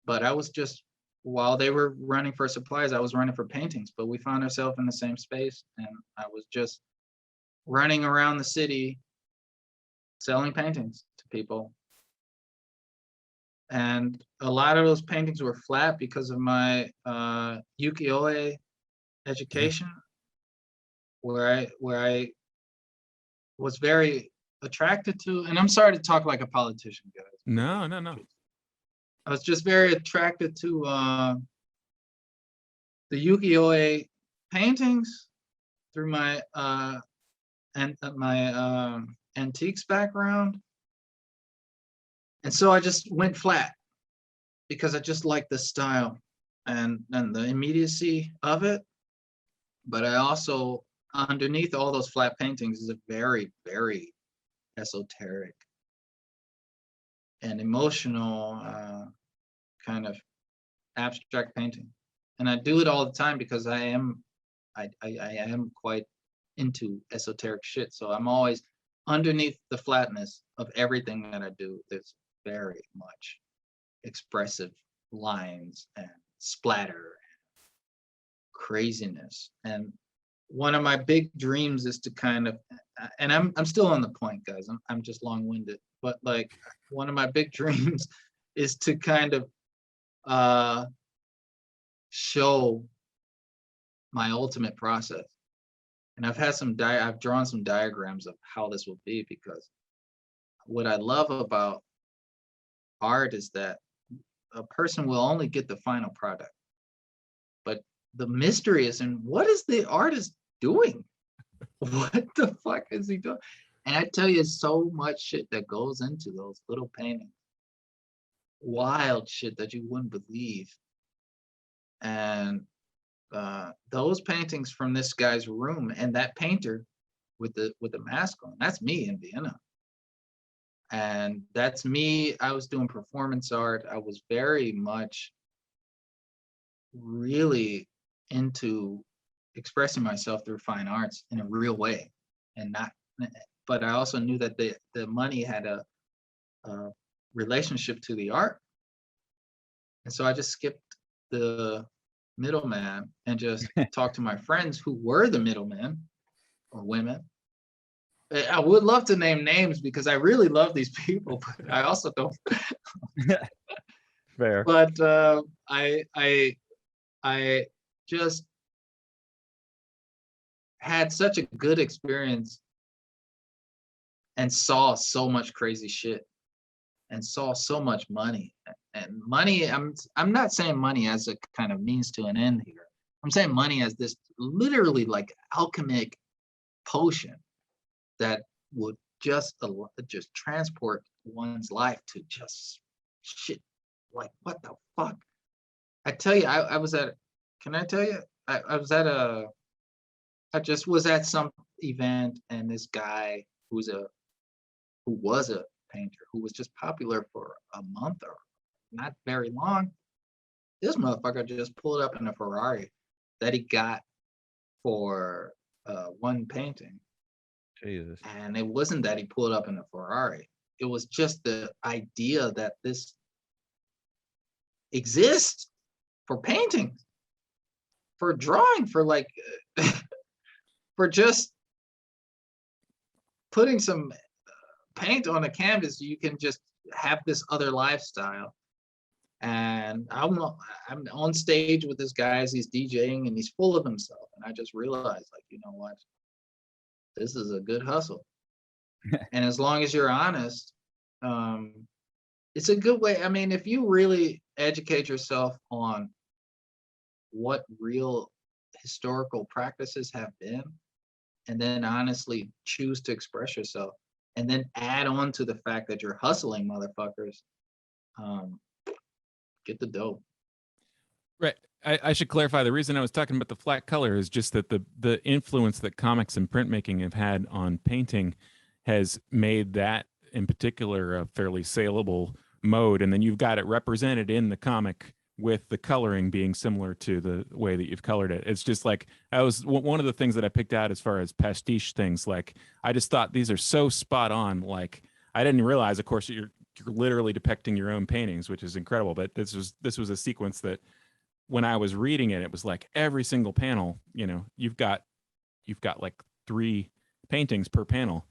But I was just, while they were running for supplies, I was running for paintings. But we found ourselves in the same space, and I was just running around the city selling paintings to people. And a lot of those paintings were flat because of my ukiyo-e education, where I was very attracted to, and I'm sorry to talk like a politician, guys. No. I was just very attracted to the ukiyo-e paintings through my antiques background. And so I just went flat because I just liked the style and the immediacy of it. But I also, underneath all those flat paintings, is a very, very esoteric and emotional kind of abstract painting. And I do it all the time because I am quite into esoteric shit. So I'm always underneath the flatness of everything that I do. There's very much expressive lines and splatter and craziness. And one of my big dreams is to kind of, and I'm still on the point, guys. I'm just long-winded, but like one of my big dreams is to kind of show my ultimate process. And I've had I've drawn some diagrams of how this will be, because what I love about art is that a person will only get the final product, but the mystery is in what is the artist doing? What the fuck is he doing? And I tell you, so much shit that goes into those little paintings. Wild shit that you wouldn't believe. And those paintings from this guy's room, and that painter with the mask on, that's me in Vienna. And that's me. I was doing performance art. I was very much really into expressing myself through fine arts in a real way, and not, but I also knew that the money had a relationship to the art. And so I just skipped the middleman and just talked to my friends who were the middlemen or women. I would love to name names because I really love these people, but I also don't. Fair. But I just had such a good experience and saw so much crazy shit and saw so much money. And money, I'm not saying money as a kind of means to an end here. I'm saying money as this literally like alchemic potion that would just transport one's life to just shit. Like, what the fuck? I tell you, I was at, can I tell you? I just was at some event, and this guy who was a painter, who was just popular for a month or not very long, this motherfucker just pulled up in a Ferrari that he got for one painting. Jesus. And it wasn't that he pulled up in a Ferrari. It was just the idea that this exists for painting, for drawing, for like, for just putting some paint on a canvas. You can just have this other lifestyle. And I'm on stage with this guy as he's DJing, and he's full of himself. And I just realized, like, you know what? this is a good hustle. And as long as you're honest, it's a good way. I mean, if you really educate yourself on what real historical practices have been, and then honestly choose to express yourself, and then add on to the fact that you're hustling motherfuckers, get the dough. Right. I should clarify, the reason I was talking about the flat color is just that the influence that comics and printmaking have had on painting has made that in particular a fairly saleable mode. And then you've got it represented in the comic with the coloring being similar to the way that you've colored it. It's just like, I was one of the things that I picked out as far as pastiche things. Like, I just thought these are so spot on. Like, I didn't realize, of course, you're literally depicting your own paintings, which is incredible. But this was a sequence that, when I was reading it, it was like every single panel, you know, you've got like 3 paintings per panel.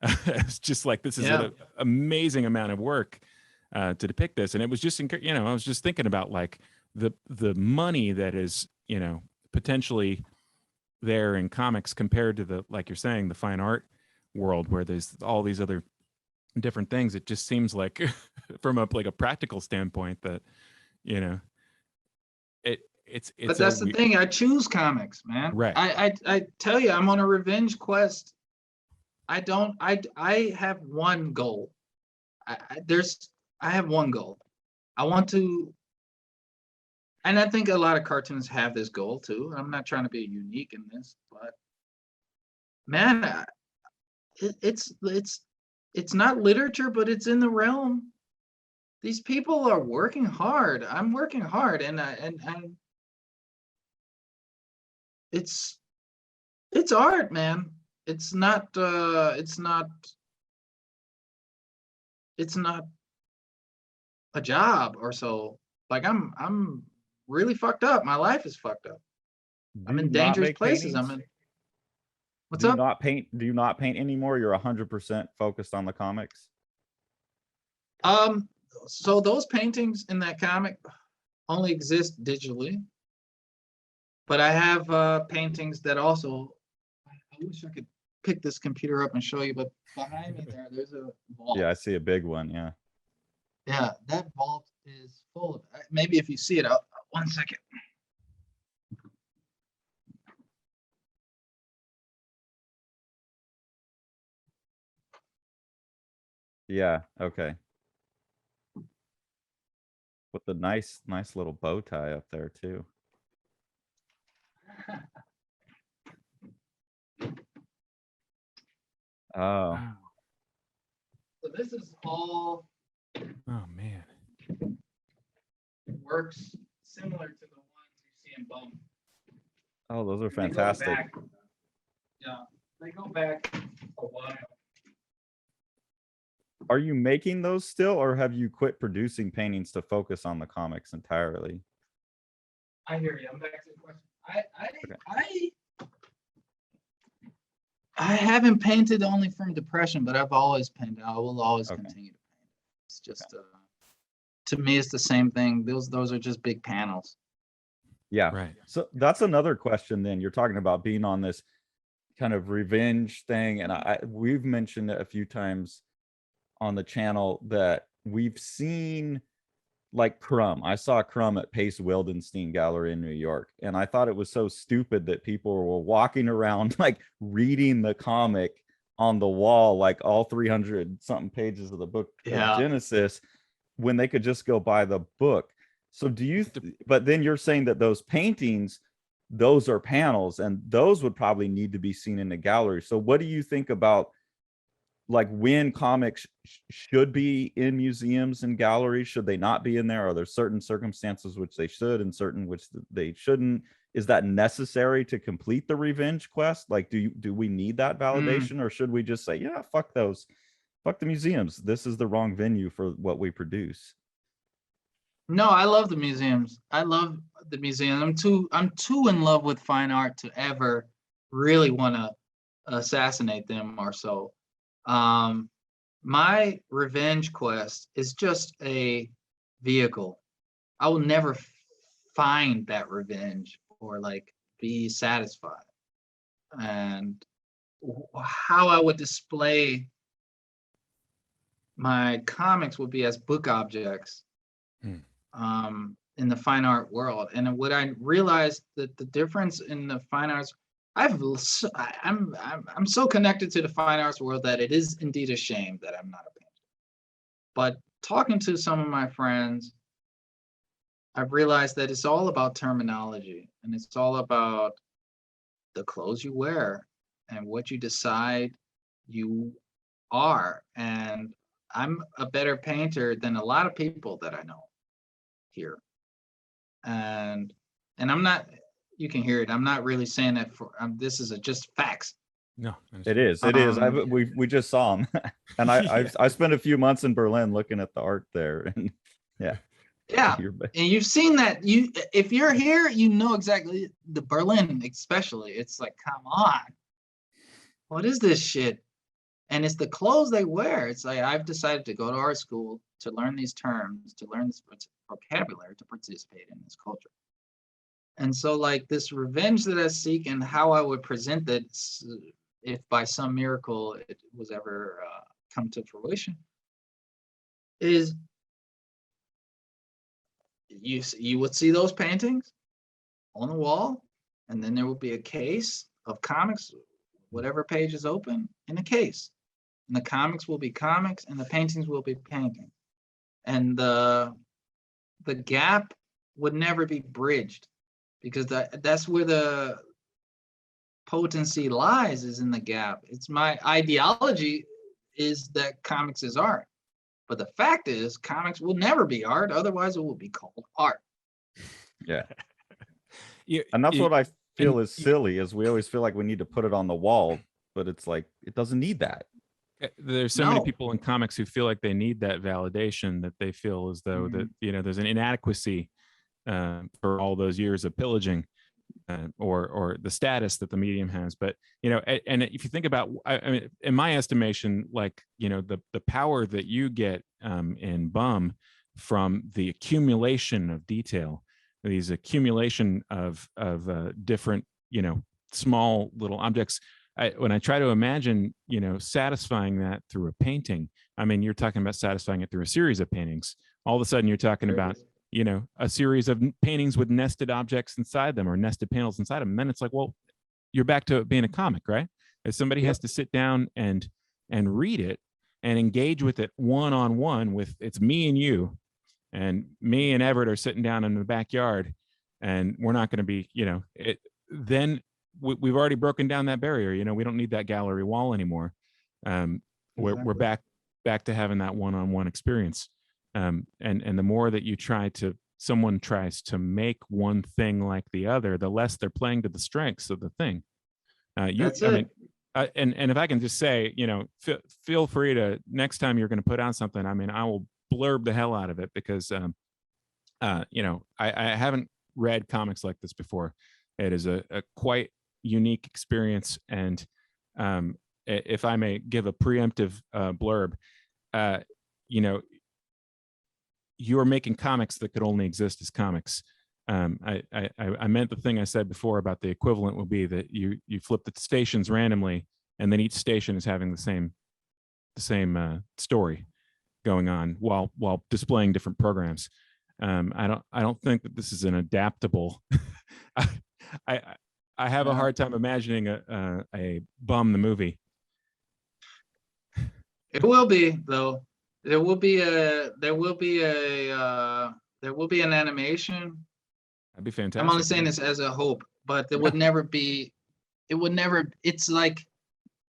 It's just like, this is an amazing amount of work to depict this. And it was just, you know, I was just thinking about like the money that is, you know, potentially there in comics compared to the, like you're saying, the fine art world where there's all these other different things. It just seems like from a practical standpoint that, you know, it's but that's the thing. I choose comics, man. Right. I tell you, I'm on a revenge quest. I have one goal. I have one goal. I want to, and I think a lot of cartoons have this goal too. I'm not trying to be unique in this, but man, it's not literature, but it's in the realm. These people are working hard. I'm working hard, and it's art, man. It's not a job or so. Like, I'm really fucked up. My life is fucked up. I'm in dangerous places. I'm in. What's up? Do you not paint anymore? You're 100% focused on the comics? So those paintings in that comic only exist digitally. But I have paintings that also, I wish I could pick this computer up and show you, but behind me there's a vault. Yeah, I see a big one, yeah. Yeah, that vault is full of, maybe if you see it, one second. Yeah, okay. With the nice little bow tie up there too. Oh. So this is all, oh man, works similar to the ones you see in Bum. Oh, those are fantastic. They go back a while. Are you making those still, or have you quit producing paintings to focus on the comics entirely? I hear you. I'm back to the question. I haven't painted only from depression, but I've always painted. I will always continue to paint. It's just to me, it's the same thing. Those are just big panels. Yeah. Right. So that's another question then. You're talking about being on this kind of revenge thing. And we've mentioned it a few times on the channel that we've seen, like Crumb. I saw Crumb at Pace Wildenstein Gallery in New York, and I thought it was so stupid that people were walking around like reading the comic on the wall, like all 300 something pages of the book of Genesis, when they could just go buy the book. So do you but then you're saying that those paintings, those are panels, and those would probably need to be seen in the gallery. So what do you think about, like, when comics should be in museums and galleries? Should they not be in there? Are there certain circumstances which they should and certain which they shouldn't? Is that necessary to complete the revenge quest? Like, do we need that validation, or should we just say, yeah, fuck those, fuck the museums, this is the wrong venue for what we produce? No, I love the museums. I love the museum. I'm too in love with fine art to ever really want to assassinate them or so. My revenge quest is just a vehicle. I will never find that revenge or like be satisfied. And how I would display my comics would be as book objects in the fine art world. And what I realized that the difference in the fine arts, I'm so connected to the fine arts world that it is indeed a shame that I'm not a painter. But talking to some of my friends, I've realized that it's all about terminology, and it's all about the clothes you wear and what you decide you are. And I'm a better painter than a lot of people that I know here. And I'm not, you can hear it, I'm not really saying that for this is just facts. No, it is. We just saw him. And I spent a few months in Berlin looking at the art there, and yeah, and you've seen that. If you're here, you know exactly, the Berlin especially, it's like, come on, what is this shit? And it's the clothes they wear. It's like, I've decided to go to art school to learn these terms, to learn this vocabulary, to participate in this culture. And so, like, this revenge that I seek, and how I would present that, if by some miracle it was ever come to fruition, is you would see those paintings on the wall, and then there would be a case of comics, whatever page is open, in a case. And the comics will be comics, and the paintings will be paintings. And the gap would never be bridged, because that's where the potency lies, is in the gap. It's my ideology is that comics is art. But the fact is, comics will never be art. Otherwise, it will be called art. Yeah. And that's what I feel is silly, is we always feel like we need to put it on the wall, but it's like, it doesn't need that. There's so many people in comics who feel like they need that validation, that they feel as though that, you know, there's an inadequacy for all those years of pillaging or the status that the medium has. But, you know, and if you think about, I mean, in my estimation, like, you know, the power that you get in Bum from the accumulation of detail, these accumulation of different, you know, small little objects. When I try to imagine, you know, satisfying that through a painting, I mean, you're talking about satisfying it through a series of paintings. All of a sudden, you're talking about, you know, a series of paintings with nested objects inside them, or nested panels inside them. And then it's like, well, you're back to being a comic, right? If somebody has to sit down and read it and engage with it one-on-one, with, it's me and you, and me and Everett are sitting down in the backyard, and we're not going to be, you know, then we've already broken down that barrier. You know, we don't need that gallery wall anymore. We're back to having that one-on-one experience. And the more that someone tries to make one thing like the other, the less they're playing to the strengths of the thing. And if I can just say, you know, feel free to, next time you're going to put out something, I mean, I will blurb the hell out of it, because, you know, I haven't read comics like this before. It is a quite unique experience. And if I may give a preemptive blurb, you know, you're making comics that could only exist as comics. I meant the thing I said before about the equivalent would be that you flip the stations randomly, and then each station is having the same story going on while displaying different programs. I don't think that this is an adaptable. I have a hard time imagining a Bum the movie. It will be, though. There will be an animation. That'd be fantastic. I'm only saying this as a hope, but there would never be. It would never. It's like,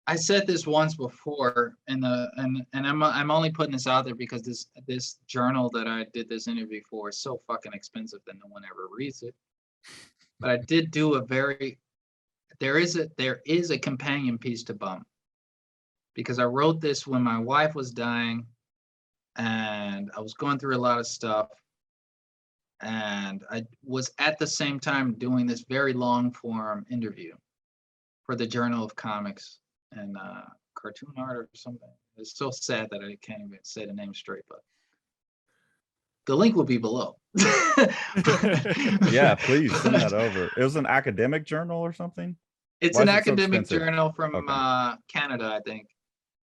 I said this once before, and I'm only putting this out there because this journal that I did this interview for is so fucking expensive that no one ever reads it. But I did do there is a companion piece to Bum, because I wrote this when my wife was dying, and I was going through a lot of stuff, and I was at the same time doing this very long form interview for the Journal of Comics and Cartoon Art or something. It's so sad that I can't even say the name straight, but the link will be below. Yeah, please send that over. It was an academic journal or something? It's Why an is it so academic expensive? journal from Okay. Canada, I think.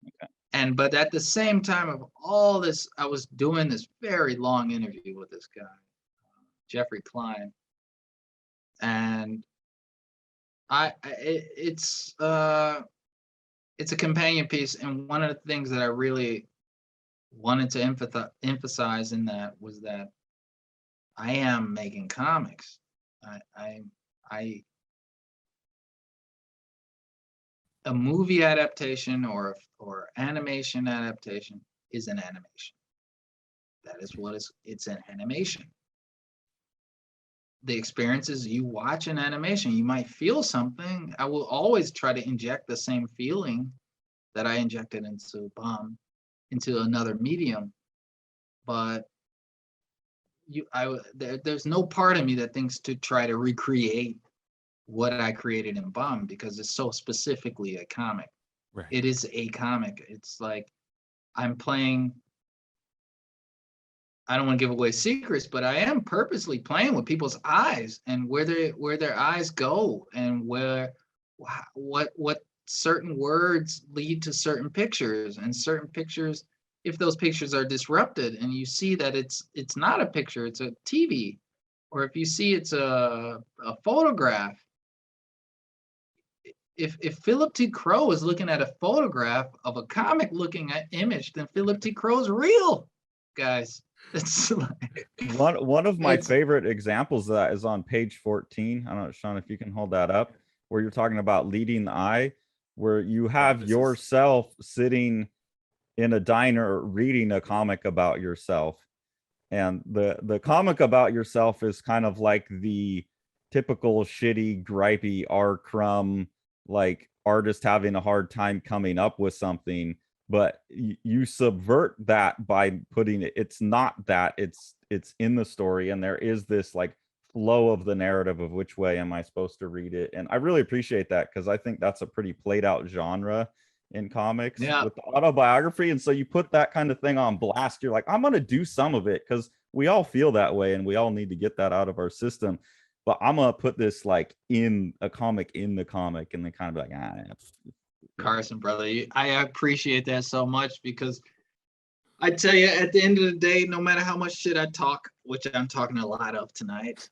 Okay. But at the same time of all this, I was doing this very long interview with this guy, Jeffrey Klein, and it's a companion piece, and one of the things that I really wanted to emphasize in that was that I am making comics. I a movie adaptation or animation adaptation is an animation. That is what it's an animation. The experiences you watch an animation, you might feel something. I will always try to inject the same feeling that I injected into Bomb into another medium, but there's no part of me that thinks to try to recreate what I created in Bomb because it's so specifically a comic. Right. It is a comic. It's like I'm playing. I don't want to give away secrets, but I am purposely playing with people's eyes and where their eyes go and what certain words lead to certain pictures and certain pictures. If those pictures are disrupted and you see that it's not a picture, it's a TV, or if you see it's a photograph. If Philip T. Crow is looking at a photograph of a comic looking at image, then Philip T. Crow's real, guys. It's like, one of my favorite examples of that is on page 14. I don't know, Sean, if you can hold that up, where you're talking about leading the eye, where you have yourself sitting in a diner reading a comic about yourself. And the comic about yourself is kind of like the typical shitty, gripey R. Crumb, like artist having a hard time coming up with something, but you subvert that by putting it's not that, it's in the story, and there is this like flow of the narrative of which way am I supposed to read it. And I really appreciate that because I think that's a pretty played out genre in comics with the autobiography. And so you put that kind of thing on blast, you're like, I'm going to do some of it because we all feel that way and we all need to get that out of our system. But I'm going to put this like in a comic in the comic, and then kind of like, Carson, brother, I appreciate that so much because I tell you, at the end of the day, no matter how much shit I talk, which I'm talking a lot of tonight,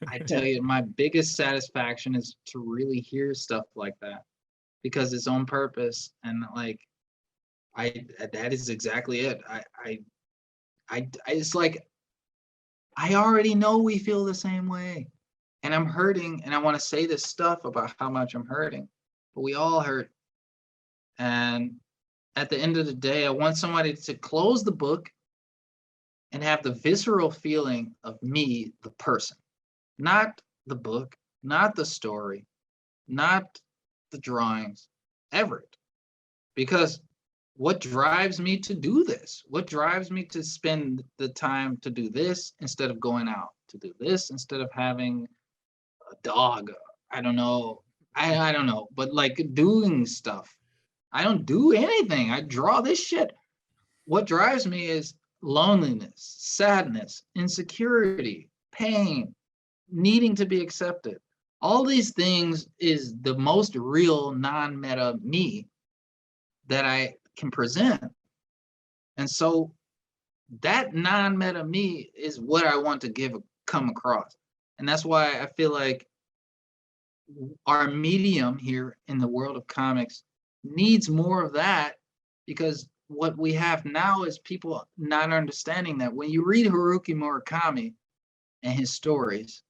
I tell you, my biggest satisfaction is to really hear stuff like that because it's on purpose. And like, that is exactly it. It's like, I already know we feel the same way, and I'm hurting, and I want to say this stuff about how much I'm hurting, but we all hurt. And at the end of the day, I want somebody to close the book and have the visceral feeling of me, the person, not the book, not the story, not the drawings, Everett. Because what drives me to do this? What drives me to spend the time to do this instead of going out to do this, instead of having a dog? I don't know. I don't know, but like doing stuff. I don't do anything. I draw this shit. What drives me is loneliness, sadness, insecurity, pain, needing to be accepted. All these things is the most real non-meta me that I can present. And so that non-meta me is what I want to come across. And that's why I feel like our medium here in the world of comics needs more of that, because what we have now is people not understanding that when you read Haruki Murakami and his stories,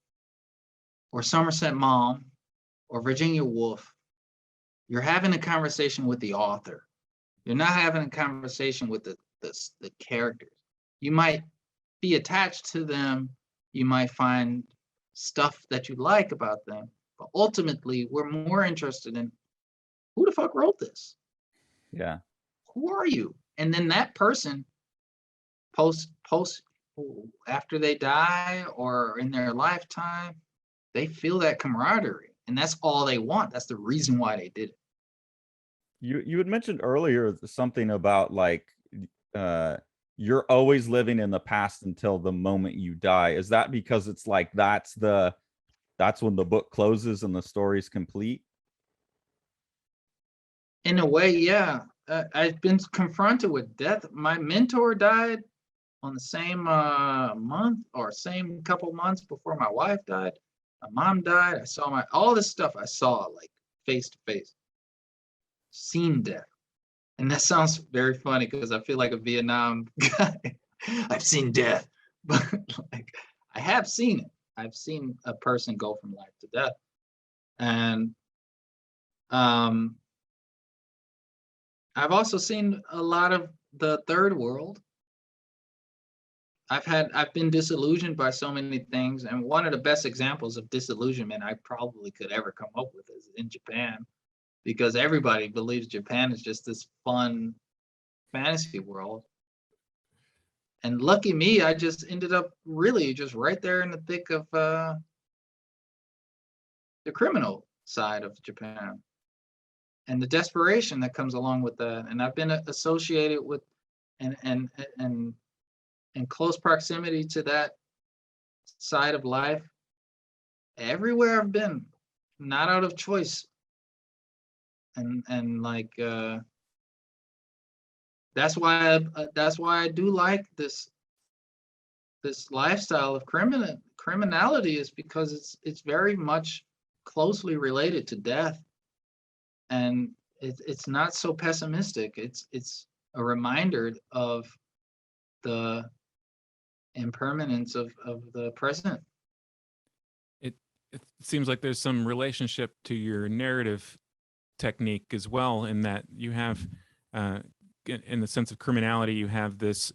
or Somerset Maugham, or Virginia Woolf, you're having a conversation with the author. You're not having a conversation with the characters. You might be attached to them. You might find stuff that you like about them. But ultimately, we're more interested in who the fuck wrote this? Yeah. Who are you? And then that person post after they die or in their lifetime, they feel that camaraderie. And that's all they want. That's the reason why they did it. You had mentioned earlier something about like you're always living in the past until the moment you die. Is that because it's like that's when the book closes and the story's complete? In a way, yeah. I've been confronted with death. My mentor died on the same month or same couple months before my wife died. My mom died. I saw all this stuff I saw like face to face, seen death. And that sounds very funny because I feel like a Vietnam guy. I've seen death, but like I have seen it. I've seen a person go from life to death. And I've also seen a lot of the third world. I've been disillusioned by so many things, and one of the best examples of disillusionment I probably could ever come up with is in Japan, because everybody believes Japan is just this fun fantasy world. And lucky me, I just ended up really just right there in the thick of the criminal side of Japan and the desperation that comes along with that. And I've been associated with and in close proximity to that side of life everywhere I've been, not out of choice. And like that's why I do like this lifestyle of criminality, is because it's very much closely related to death, and it's not so pessimistic. It's a reminder of the impermanence of the present. It seems like there's some relationship to your narrative technique as well, in that you have in the sense of criminality, you have this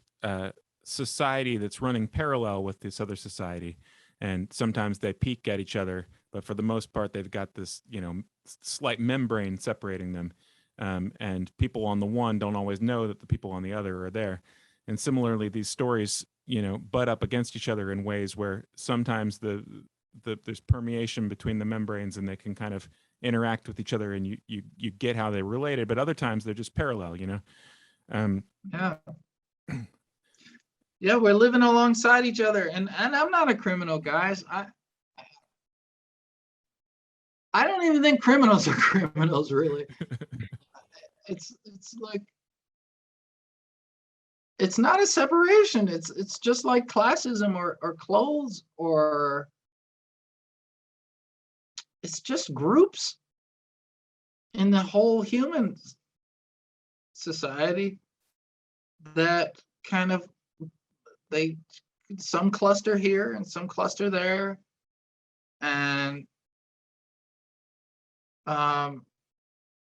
society that's running parallel with this other society, and sometimes they peek at each other, but for the most part they've got this, you know, slight membrane separating them, and people on the one don't always know that the people on the other are there. And similarly, these stories, you know, butt up against each other in ways where sometimes there's permeation between the membranes and they can kind of interact with each other, and you get how they're related, but other times they're just parallel, you know. Yeah, we're living alongside each other, and I'm not a criminal, guys. I don't even think criminals are criminals, really. It's like, it's not a separation. It's just like classism or clothes, or it's just groups in the whole human society that kind of, some cluster here and some cluster there, and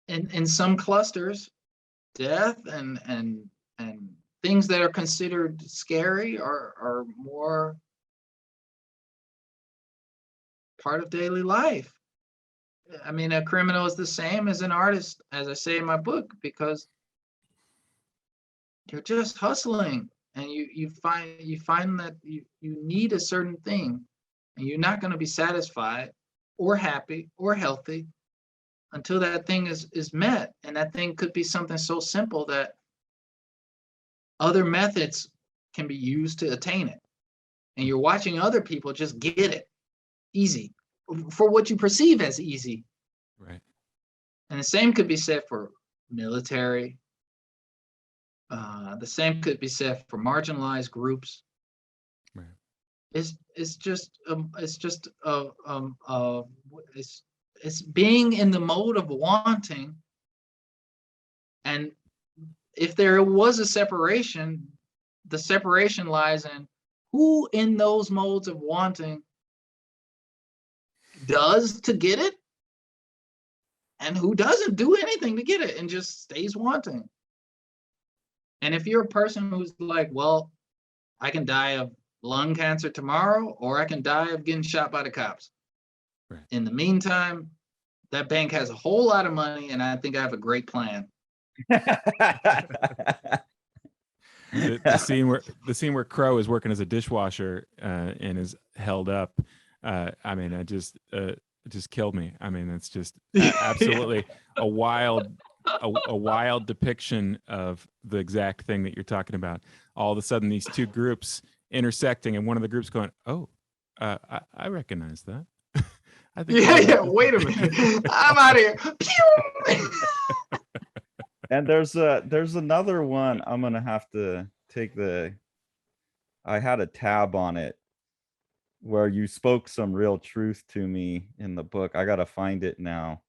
in some clusters, death and things that are considered scary are more part of daily life. I mean, a criminal is the same as an artist, as I say in my book, because you're just hustling, and you find that you need a certain thing, and you're not going to be satisfied or happy or healthy until that thing is met. And that thing could be something so simple that other methods can be used to attain it. And you're watching other people just get it easy for what you perceive as easy. Right. And the same could be said for military. The same could be said for marginalized groups. Right. It's being in the mode of wanting. And if there was a separation, the separation lies in who in those modes of wanting does to get it, and who doesn't do anything to get it and just stays wanting. And if you're a person who's like, well, I can die of lung cancer tomorrow, or I can die of getting shot by the cops. Right. In the meantime, that bank has a whole lot of money, and I think I have a great plan. the scene where Crow is working as a dishwasher and is held up. I mean, it just killed me. I mean, it's just absolutely a wild depiction of the exact thing that you're talking about. All of a sudden, these two groups intersecting, and one of the groups going, "Oh, I recognize that." I think yeah. Wait a minute, I'm out of here. And there's another one. I'm gonna have to take I had a tab on it where you spoke some real truth to me in the book. I gotta find it now.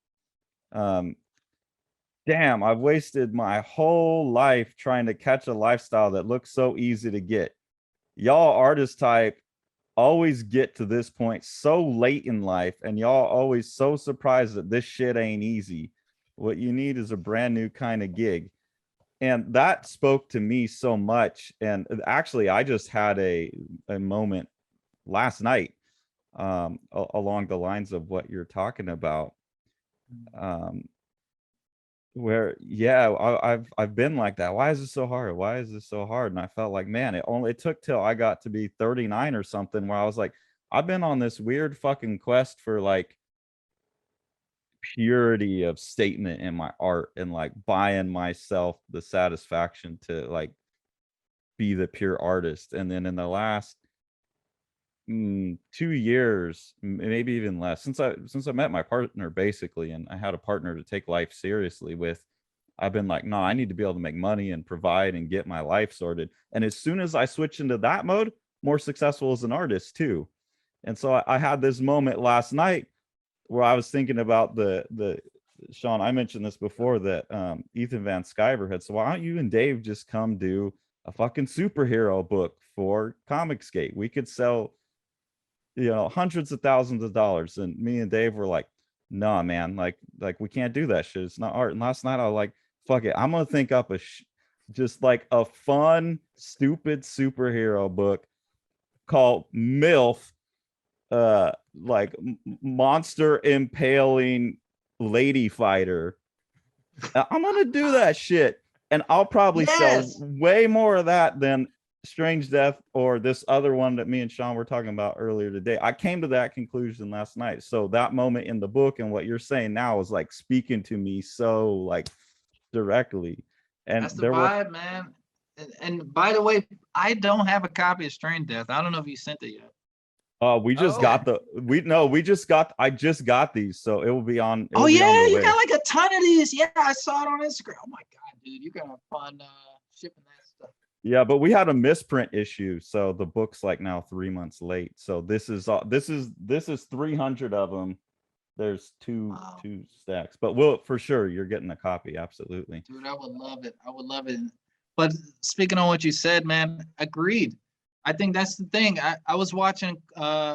Damn, I've wasted my whole life trying to catch a lifestyle that looks so easy to get. Y'all artist type always get to this point so late in life, and y'all always so surprised that this shit ain't easy. What you need is a brand new kind of gig. And that spoke to me so much. And actually, I just had a moment last night along the lines of what you're talking about. Where I've been like that. Why is this so hard? Why is this so hard? And I felt like, man, it took till I got to be 39 or something where I was like, I've been on this weird fucking quest for like purity of statement in my art and like buying myself the satisfaction to like be the pure artist. And then in the last 2 years, maybe even less, since I met my partner basically, and I had a partner to take life seriously with, I've been like, no, I need to be able to make money and provide and get my life sorted. And as soon as I switch into that mode, more successful as an artist too. And so I had this moment last night where I was thinking about the Sean, I mentioned this before, that Ethan Van Sciver had. So why don't you and Dave just come do a fucking superhero book for Comicsgate? We could sell, hundreds of thousands of dollars. And me and Dave were like, nah, man, like we can't do that shit. It's not art. And last night I was like, fuck it, I'm gonna think up just like a fun, stupid superhero book called MILF, like monster impaling lady fighter. I'm gonna do that shit, and I'll probably sell way more of that than Strange Death or this other one that me and Sean were talking about earlier today. I came to that conclusion last night. So that moment in the book and what you're saying now is like speaking to me so like directly. And that's the vibe, man. And by the way, I don't have a copy of Strange Death. I don't know if you sent it yet. We just got I just got these, so it will be on. Oh yeah, you got like a ton of these. Yeah, I saw it on Instagram. Oh my god, dude, you're gonna have fun shipping that stuff. Yeah, but we had a misprint issue, so the book's like now 3 months late. So this is 300 of them. There's two stacks, but for sure you're getting a copy. Absolutely, dude. I would love it. But speaking on what you said, man, agreed. I think that's the thing. I was watching,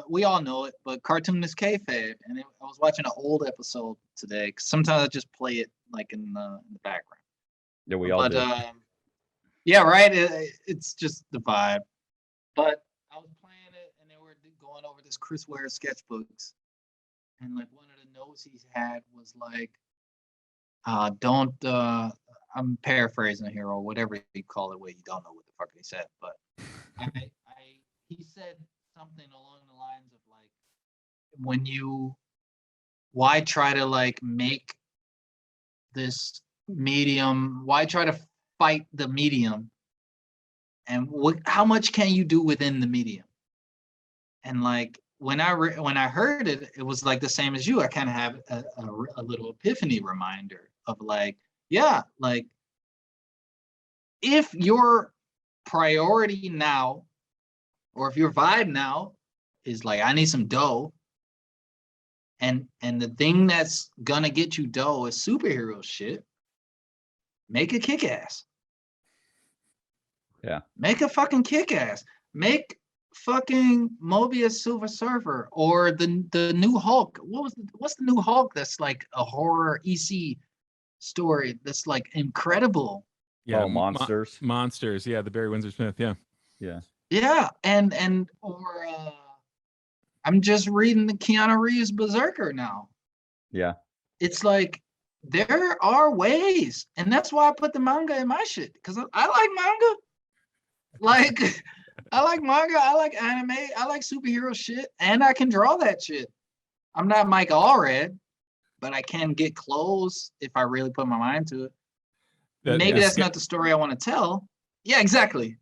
we all know it, but Cartoonist Kayfabe, and I was watching an old episode today, because sometimes I just play it like in the background. Yeah, we all do. Yeah, right? It's just the vibe. But I was playing it, and they were going over this Chris Ware sketchbooks, and like one of the notes he had was like, don't, I'm paraphrasing here, or whatever you call it, where you don't know what the fuck he said, but he said something along the lines of like, why try to like make this medium, why try to fight the medium, and how much can you do within the medium? And like when I heard it, it was like the same as you. I kind of have a little epiphany reminder of like, yeah, like if your priority now, or if your vibe now is like, I need some dough, and the thing that's gonna get you dough is superhero shit, make a kick-ass. Yeah. Make a fucking kick-ass. Make fucking Mobius Silver Surfer, or the new Hulk. What's the new Hulk that's like a horror EC story that's like incredible? Yeah, monsters. Monsters. Yeah, the Barry Windsor Smith. Yeah. Yeah. Yeah, and I'm just reading the Keanu Reeves Berserker now. Yeah. It's like there are ways, and that's why I put the manga in my shit, because I like manga. Like I like manga, I like anime, I like superhero shit, and I can draw that shit. I'm not Mike Allred, but I can get close if I really put my mind to it. Maybe that's not the story I want to tell. Yeah, exactly.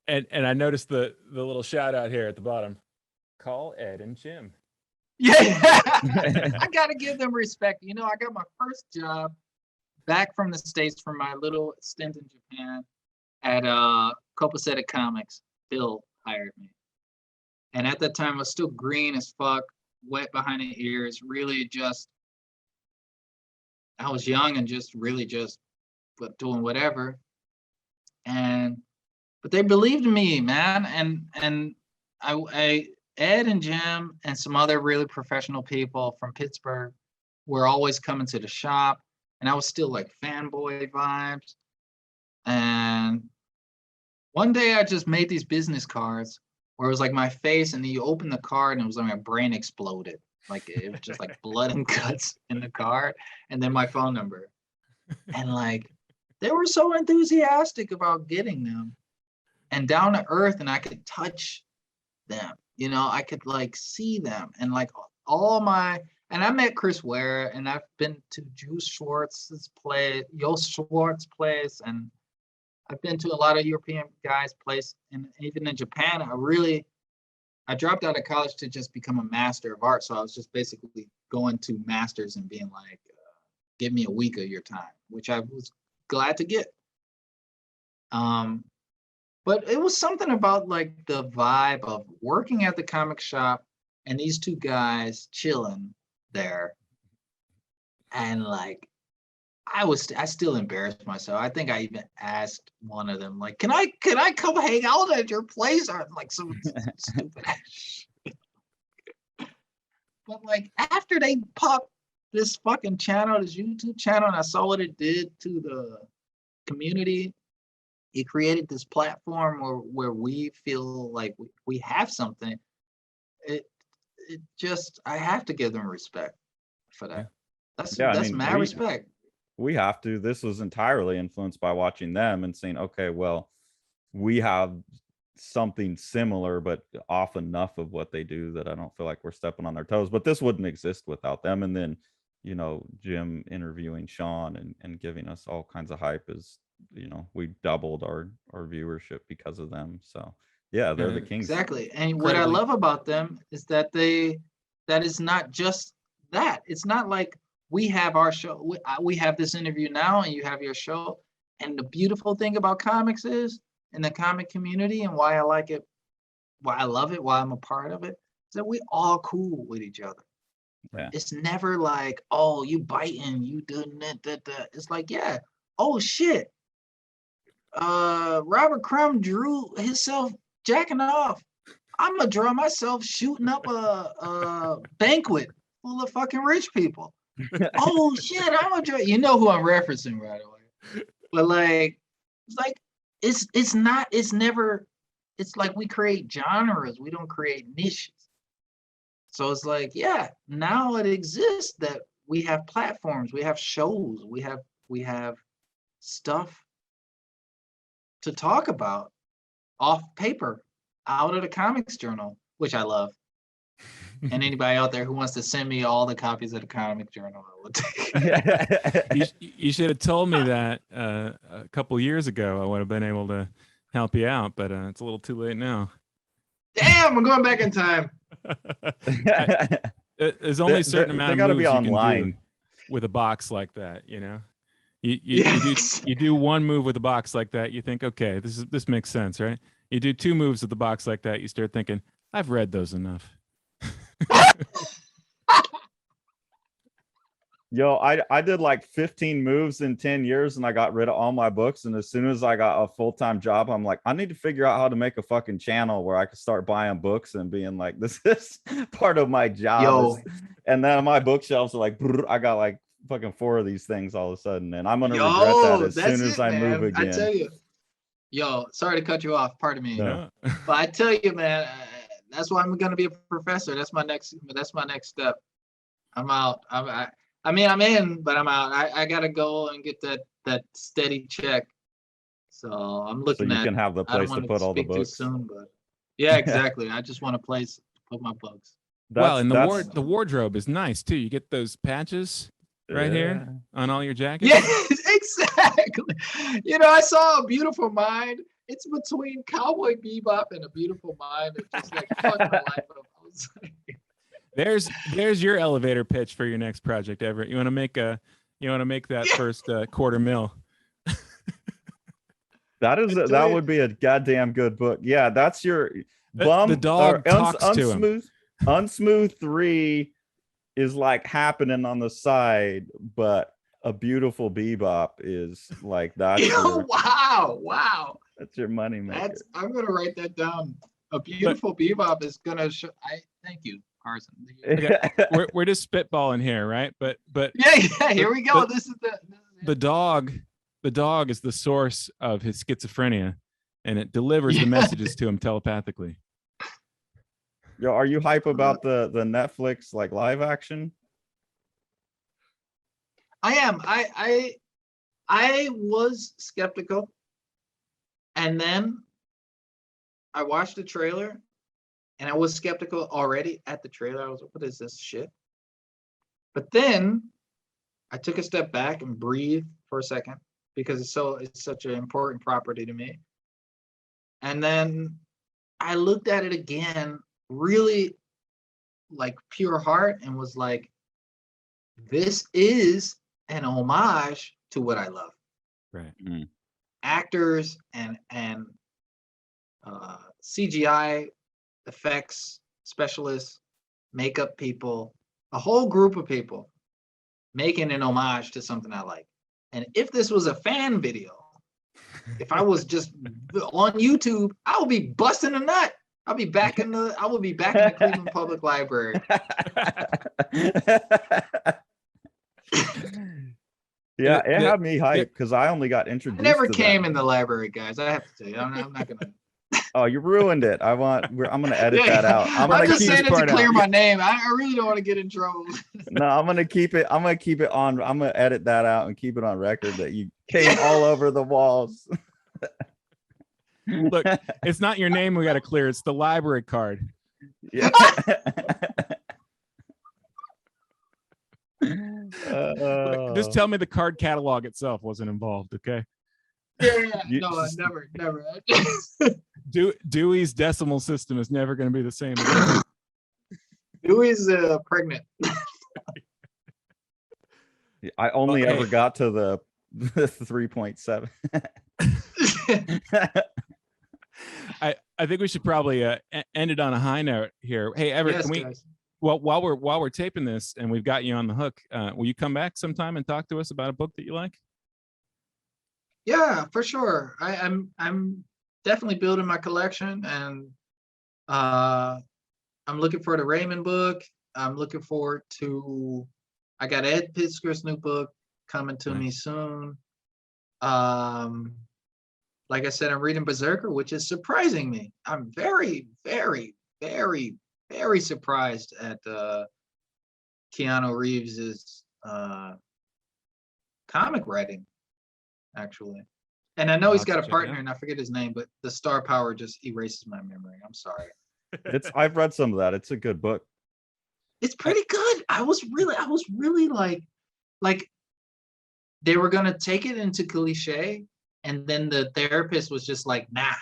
And I noticed the little shout out here at the bottom. Call Ed and Jim. Yeah. I gotta give them respect. I got my first job back from the States from my little stint in Japan at Copacetic Comics. Bill hired me. And at that time, I was still green as fuck, wet behind the ears, really just, I was young and just really just doing whatever. But they believed in me, man. And I Ed and Jim and some other really professional people from Pittsburgh were always coming to the shop. And I was still like fanboy vibes. And one day I just made these business cards where it was like my face, and then you open the card and it was like my brain exploded. Like it was just like blood and guts in the card, and then my phone number. And like they were so enthusiastic about getting them and down to earth, and I could touch them. You know, I could like see them, and like and I met Chris Ware, and I've been to Juice Schwartz's play, Yost Schwartz place, and I've been to a lot of European guys' place, and even in Japan, I dropped out of college to just become a master of art. So I was just basically going to masters and being like, give me a week of your time, which I was glad to get. But it was something about like the vibe of working at the comic shop and these two guys chilling there. And like, I still embarrassed myself. I think I even asked one of them, like, can I come hang out at your place? Or like some stupid ass shit. But like after they popped this fucking channel, this YouTube channel, and I saw what it did to the community, it created this platform where we feel like we have something. It just, I have to give them respect for that. That's mad respect. We have to. This was entirely influenced by watching them and saying, okay, well, we have something similar, but off enough of what they do that I don't feel like we're stepping on their toes. But this wouldn't exist without them. And then, you know, Jim interviewing Sean and giving us all kinds of hype is, you know, we doubled our viewership because of them. So yeah, they're the kings. Exactly. And what I love about them is that that is not just that. It's not like we have our show, we have this interview now and you have your show. And the beautiful thing about comics is, in the comic community, and why I like it, why I love it, why I'm a part of it, is that we all cool with each other. Yeah. It's never like, oh, you biting, you doing that. It's like, yeah, oh shit. Robert Crumb drew himself jacking off. I'm gonna draw myself shooting up a banquet full of fucking rich people. Oh shit, I'm gonna draw. You know who I'm referencing right away. But like, it's never. It's like we create genres. We don't create niches. So it's like, yeah, now it exists that we have platforms, we have shows, we have stuff to talk about off paper, out of the Comics Journal, which I love. And anybody out there who wants to send me all the copies of the Comic Journal, I will take. You should have told me that a couple years ago. I would have been able to help you out, but it's a little too late now. Damn, I'm going back in time. There's only a certain amount of moves you can do with a box like that, you know. You do one move with a box like that, you think, okay, this makes sense, right? You do two moves with the box like that, you start thinking, I've read those enough. Yo, I did like 15 moves in 10 years and I got rid of all my books. And as soon as I got a full-time job, I'm like, I need to figure out how to make a fucking channel where I can start buying books and being like, this is part of my job. And then my bookshelves are like, I got like fucking 4 of these things all of a sudden. And I'm going to regret that as soon as I move again. I tell you, sorry to cut you off. Pardon me. No. But I tell you, man, that's why I'm going to be a professor. That's my next step. I'm out. I'm in, but I'm out. I gotta go and get that steady check. So I'm looking at. So you can have the place to put all the books. Too soon, but yeah, exactly. I just want a place to put my books. Well, and the wardrobe is nice too. You get those patches right here on all your jackets. Yes, exactly. You know, I saw A Beautiful Mind. It's between Cowboy Bebop and A Beautiful Mind. It's just like fuck my life up. I was like, There's your elevator pitch for your next project, Everett. You want to make a You want to make that first $250,000. That would be a goddamn good book. Yeah, that's your the dog talks to him. Unsmooth 3 is like happening on the side, but A Beautiful Bebop is like that's wow. That's your money maker. I'm gonna write that down. A Beautiful Bebop is gonna show. Thank you, Carson. We're just spitballing here, right? But yeah. Here we go. The dog is the source of his schizophrenia, and it delivers the messages to him telepathically. Yo, are you hype about the Netflix like live action? I am. I was skeptical, and then I watched the trailer, and I was skeptical already at the trailer. I was like, "What is this shit?" But then I took a step back and breathed for a second because it's such an important property to me. And then I looked at it again, really like pure heart, and was like, this is an homage to what I love. Right. Mm. Actors and CGI effects specialists, makeup people, a whole group of people making an homage to something I like. And if this was a fan video, if I was just on YouTube, I would be busting a nut. I would be back in the Cleveland Public Library. Yeah, it had me hyped because I only got introduced. I never to came that. in the library, guys. I have to tell you, I'm not gonna. Oh, you ruined it. I'm gonna edit that out. I'm just saying it to clear my name. I really don't want to get in trouble. No, I'm gonna keep it on. I'm gonna edit that out and keep it on record that you came all over the walls. Look, it's not your name we got to clear. It's the library card. Yeah. Look, just tell me the card catalog itself wasn't involved, okay? Yeah. No, never. Dewey's decimal system is never going to be the same again. Dewey's pregnant. I only ever got to the 3.7. I think we should probably end it on a high note here. Hey, Everett, yes, can we? Guys. Well, while we're taping this and we've got you on the hook, will you come back sometime and talk to us about a book that you like? Yeah, for sure. I'm definitely building my collection, and I'm looking for the Raymond book. I'm looking forward to. I got Ed Pitzker's new book coming to me soon. Like I said, I'm reading Berserker, which is surprising me. I'm very, very, very, very surprised at Keanu Reeves's comic writing, actually. And I know he's got a partner, and I forget his name, but the star power just erases my memory. I'm sorry. I've read some of that. It's a good book. It's pretty good. I was really like they were gonna take it into cliche, and then the therapist was just like, nah.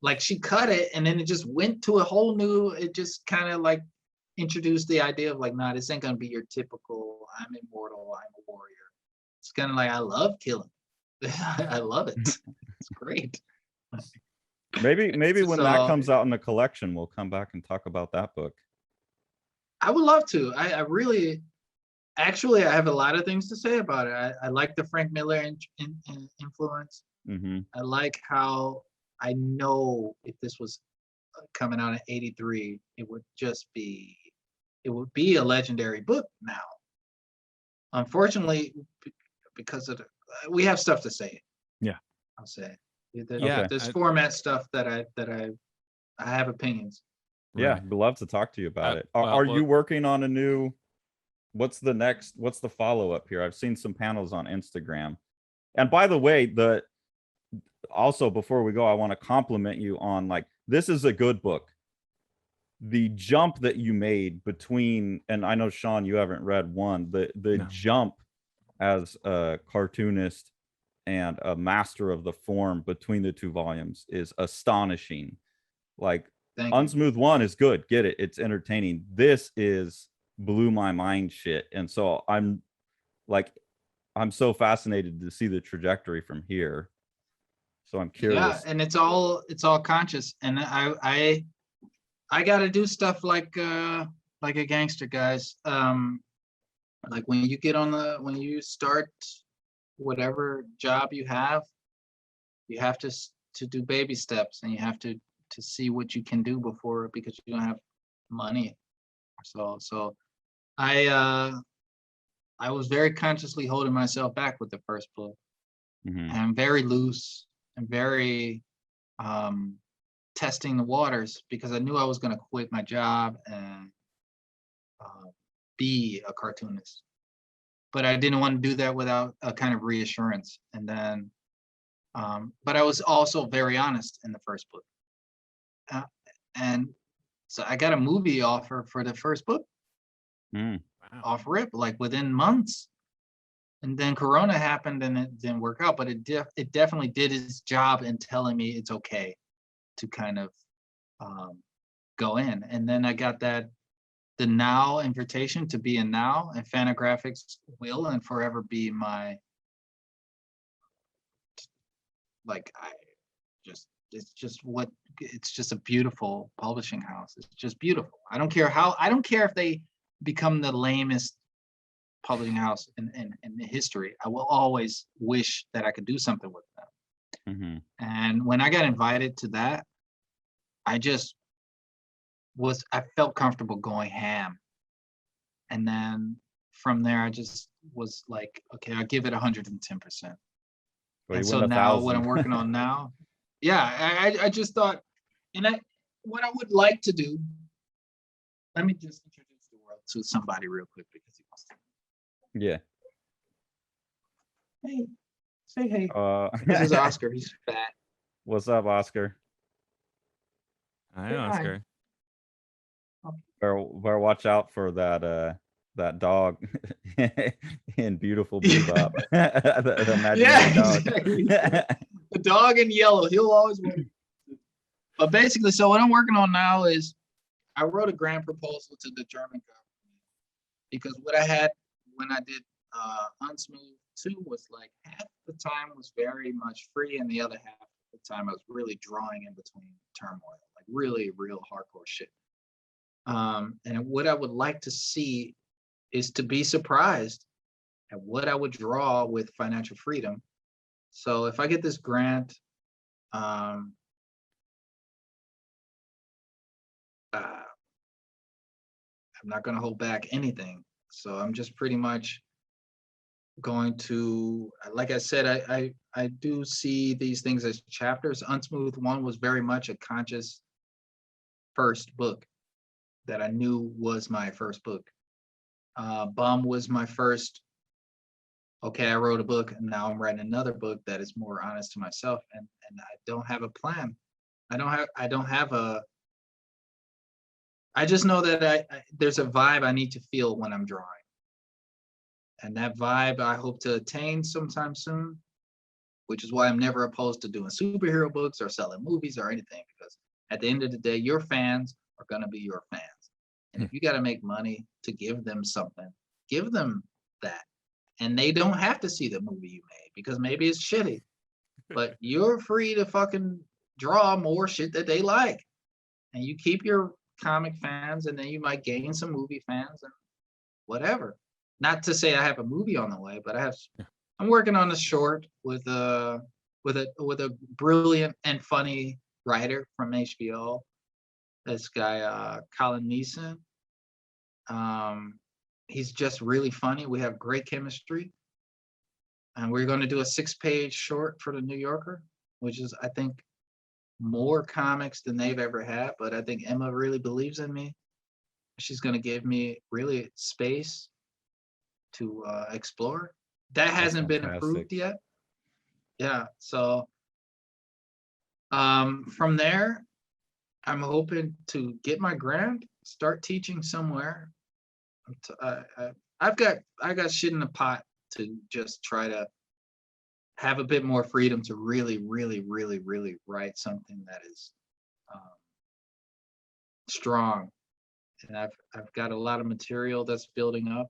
Like she cut it, and then it just went to a whole new. It just kind of like introduced the idea of like, nah, this ain't gonna be your typical. I'm immortal. I'm a warrior. It's kind of like I love killing. I love it. It's great. Maybe when that comes out in the collection, we'll come back and talk about that book. I would love to. I really, actually, I have a lot of things to say about it. I like the Frank Miller influence. Mm-hmm. I like how I know if this was coming out in '83, it would be a legendary book now. Unfortunately, because of we have stuff to say. Yeah, I'll say. There's format stuff that I have opinions. Yeah, I'd love to talk to you about it. Are you working on a new? What's the follow-up here? I've seen some panels on Instagram. And by the way, also before we go, I want to compliment you on like, this is a good book. The jump that you made between, and I know Sean, you haven't read one, the jump as a cartoonist and a master of the form between the two volumes is astonishing. Like Unsmooth 1 is good. Get it. It's entertaining. This is blew my mind shit. And so I'm like, I'm so fascinated to see the trajectory from here. So I'm Yeah, curious. and it's all conscious. And I got to do stuff like a gangster, guys. Like when you start whatever job you have to do baby steps, and you have to see what you can do before, because you don't have money. So I was very consciously holding myself back with the first book. Mhm. And very loose and very testing the waters, because I knew I was going to quit my job and be a cartoonist. But I didn't want to do that without a kind of reassurance. And then, but I was also very honest in the first book. And so I got a movie offer for the first book. Mm. Wow. Off rip, like within months. And then Corona happened and it didn't work out, but it definitely did its job in telling me it's okay to kind of go in. And then I got the Now invitation to be in Now, and Fantagraphics will and forever be my, like, it's just a beautiful publishing house. It's just beautiful. I don't care if they become the lamest publishing house in history. I will always wish that I could do something with them. Mm-hmm. And when I got invited to that, I felt comfortable going ham. And then from there, I just was like, okay, I'll give it 110%. Well, And you so win now what 1,000. I'm working on now, yeah, I just thought, what I would like to do, let me just introduce the world to somebody real quick, because he wants to. Yeah. Hey, say hey. This is Oscar. He's fat. What's up, Oscar? Hi, Oscar. Better watch out for that dog in Beautiful Bebop. the imaginary dog. Exactly. The dog in yellow. He'll always win. But basically, so what I'm working on now is I wrote a grant proposal to the German government, because what I had when I did Unsmooth 2 was like half the time was very much free, and the other half of the time I was really drawing in between turmoil, like really real hardcore shit. And what I would like to see is to be surprised at what I would draw with financial freedom. So if I get this grant, I'm not going to hold back anything. So I'm just pretty much going to, like I said, I do see these things as chapters. Unsmooth 1 was very much a conscious first book that I knew was my first book. Bum was my first, okay, I wrote a book and now I'm writing another book that is more honest to myself, and I don't have a plan. I don't have a, I just know that there's a vibe I need to feel when I'm drawing. And that vibe I hope to attain sometime soon, which is why I'm never opposed to doing superhero books or selling movies or anything, because at the end of the day, your fans are going to be your fans. And if you got to make money to give them something, give them that. And they don't have to see the movie you made, because maybe it's shitty, but you're free to fucking draw more shit that they like. And you keep your comic fans, and then you might gain some movie fans and whatever. Not to say I have a movie on the way, but I'm working on a short with a brilliant and funny writer from HBO. This guy, Colin Neeson. He's just really funny. We have great chemistry. And we're going to do a 6-page short for the New Yorker, which is, I think, more comics than they've ever had. But I think Emma really believes in me. She's going to give me really space to explore. That hasn't been approved yet. Yeah. So from there, I'm hoping to get my grant, start teaching somewhere. I got shit in the pot to just try to have a bit more freedom to really, really, really, really write something that is strong. And I've got a lot of material that's building up.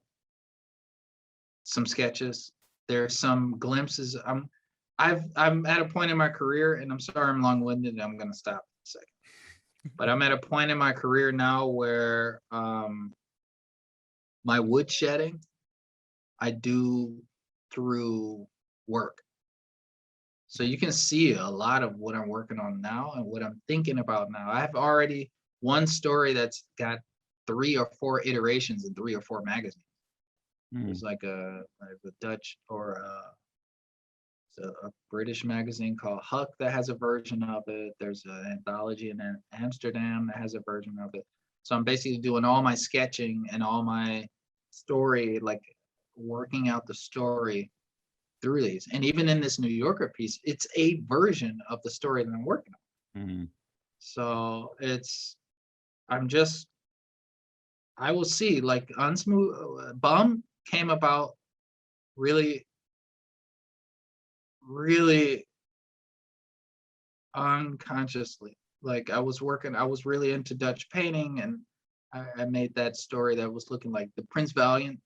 Some sketches there's some glimpses. I'm at a point in my career, and I'm sorry I'm long-winded, I'm gonna stop in a second. But I'm at a point in my career now where my wood shedding I do through work. So you can see a lot of what I'm working on now and what I'm thinking about now. I have already one story that's got 3 or 4 iterations in 3 or 4 magazines. There's like a Dutch or a British magazine called Huck that has a version of it. There's an anthology in Amsterdam that has a version of it. So I'm basically doing all my sketching and all my story, like working out the story through these. And even in this New Yorker piece, it's a version of the story that I'm working on. So I will see, like Unsmooth, Bum came about really unconsciously. Like I was really into Dutch painting, and I made that story that was looking like the Prince Valiant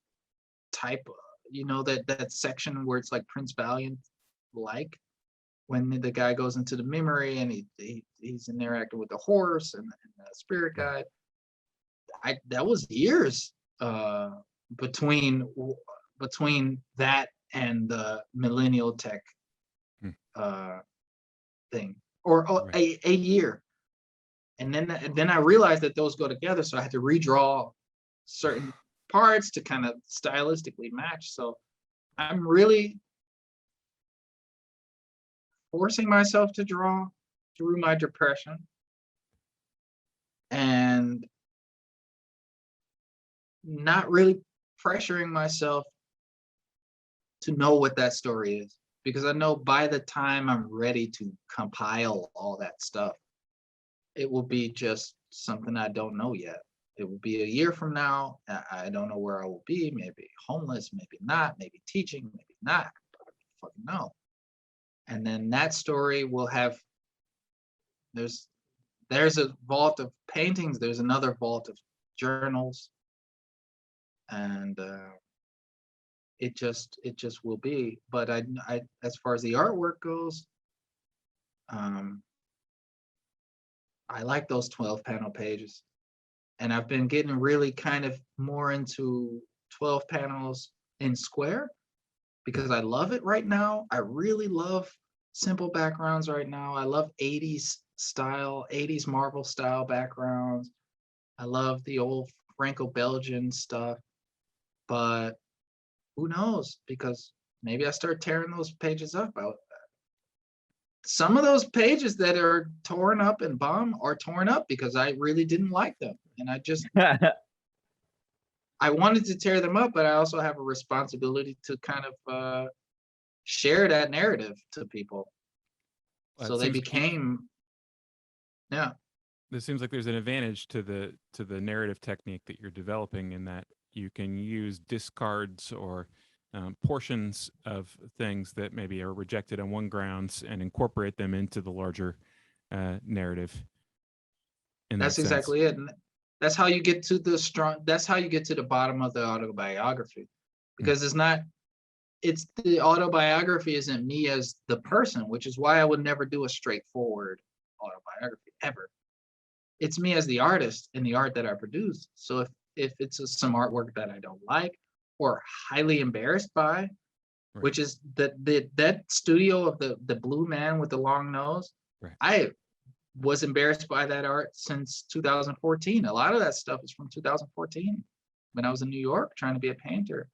type, that section where it's like Prince Valiant, like when the guy goes into the memory and he's interacting with the horse and the spirit guide. That was years between that and the millennial tech thing, or a year. And then I realized that those go together, so I had to redraw certain parts to kind of stylistically match. So I'm really forcing myself to draw through my depression and not really pressuring myself to know what that story is, because I know by the time I'm ready to compile all that stuff, it will be just something I don't know yet. It will be a year from now. I don't know where I will be. Maybe homeless, maybe not, maybe teaching, maybe not. I don't fucking know. And then that story will have, there's a vault of paintings, there's another vault of journals, and it just will be. But I as far as the artwork goes, I like those 12 panel pages, and I've been getting really kind of more into 12 panels in square because I love it right now. I really love simple backgrounds right now. I love 80s style, 80s Marvel style backgrounds. I love the old Franco-Belgian stuff, but who knows? Because maybe I start tearing those pages up out. Some of those pages that are torn up and Bomb are torn up because I really didn't like them. And I wanted to tear them up, but I also have a responsibility to kind of share that narrative to people. Well, so they became, yeah. It seems like there's an advantage to the narrative technique that you're developing, in that you can use discards or portions of things that maybe are rejected on one grounds and incorporate them into the larger narrative. That's exactly it. And that's how you get to the bottom of the autobiography, because the autobiography isn't me as the person, which is why I would never do a straightforward autobiography ever. It's me as the artist and the art that I produce. So if it's some artwork that I don't like or highly embarrassed by, which is that studio of the blue man with the long nose, I was embarrassed by that art since 2014. A lot of that stuff is from 2014 when I was in New York trying to be a painter.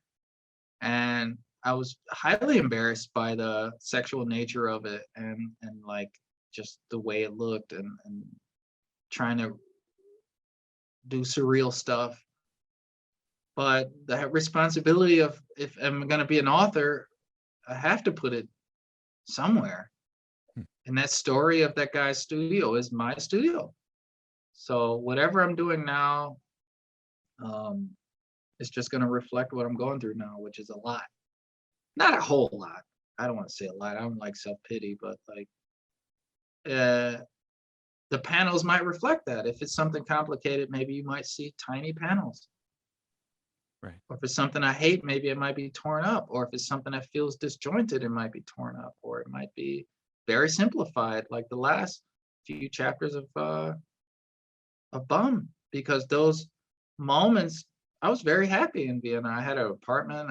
And I was highly embarrassed by the sexual nature of it and like just the way it looked and trying to do surreal stuff. But the responsibility of, if I'm going to be an author, I have to put it somewhere. And that story of that guy's studio is my studio. So whatever I'm doing now is just going to reflect what I'm going through now, which is a lot. Not a whole lot. I don't want to say a lot. I don't like self-pity, but like the panels might reflect that. If it's something complicated, maybe you might see tiny panels. Right. Or if it's something I hate, maybe it might be torn up. Or if it's something that feels disjointed, it might be torn up. Or it might be very simplified, like the last few chapters of Bum. Because those moments, I was very happy in Vienna. I had an apartment.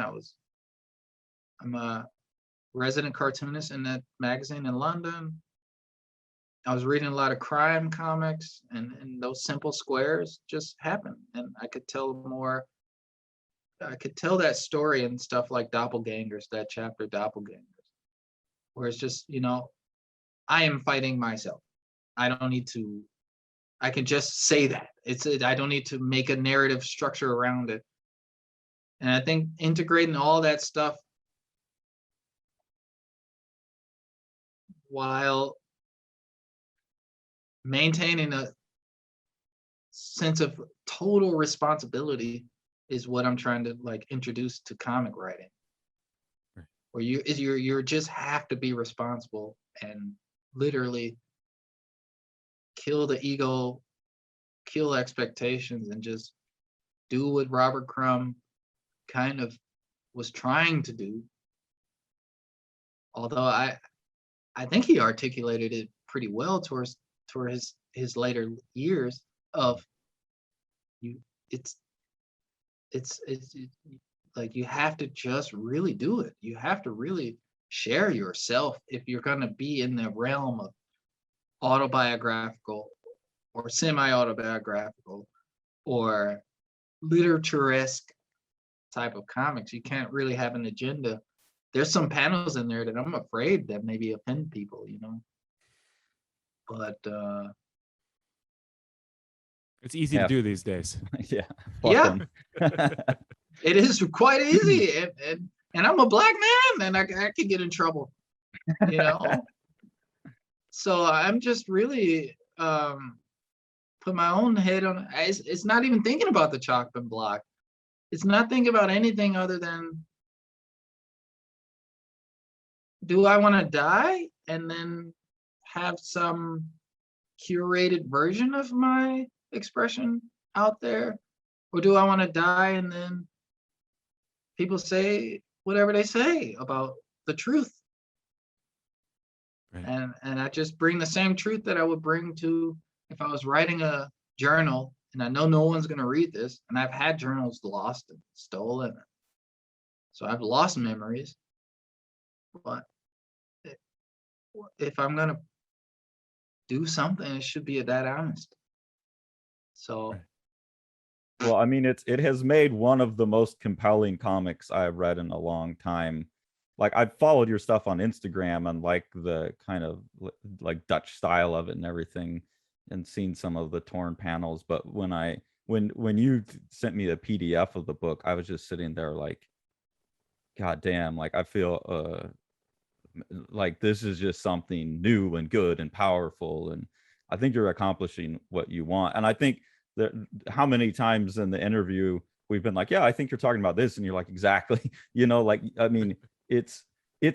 I'm a resident cartoonist in that magazine in London. I was reading a lot of crime comics, and those simple squares just happened. And I could tell that story and stuff like Doppelgangers, that chapter Doppelgangers, where it's just, I am fighting myself. I can just say that. I don't need to make a narrative structure around it. And I think integrating all that stuff while maintaining a sense of total responsibility is what I'm trying to introduce to comic writing. Right. Where you just have to be responsible and literally kill the ego, kill expectations, and just do what Robert Crumb kind of was trying to do. Although I think he articulated it pretty well towards his later years of it's like you have to just really do it. You have to really share yourself if you're going to be in the realm of autobiographical or semi-autobiographical or literature-esque type of comics. You can't really have an agenda. There's some panels in there that I'm afraid that maybe offend people, but it's easy to do these days. Yeah. Yeah. It is quite easy, and I'm a black man, and I could get in trouble, So I'm just really put my own head on. It's not even thinking about the chopping block. It's not thinking about anything other than, do I want to die and then have some curated version of my expression out there, or do I want to die and then people say whatever they say about the truth? Right. And I just bring the same truth that I would bring to if I was writing a journal, and I know no one's going to read this, and I've had journals lost and stolen, so I've lost memories. But if I'm going to do something, it should be that honest. So right. Well, I mean, it has made one of the most compelling comics I've read in a long time. Like, I've followed your stuff on Instagram and like the kind of like Dutch style of it and everything, and seen some of the torn panels. But when you sent me the PDF of the book, I was just sitting there like, God damn, like I feel like this is just something new and good and powerful. And I think you're accomplishing what you want. And I think that how many times in the interview we've been like, yeah, I think you're talking about this, and you're like, exactly. Like, I mean, it's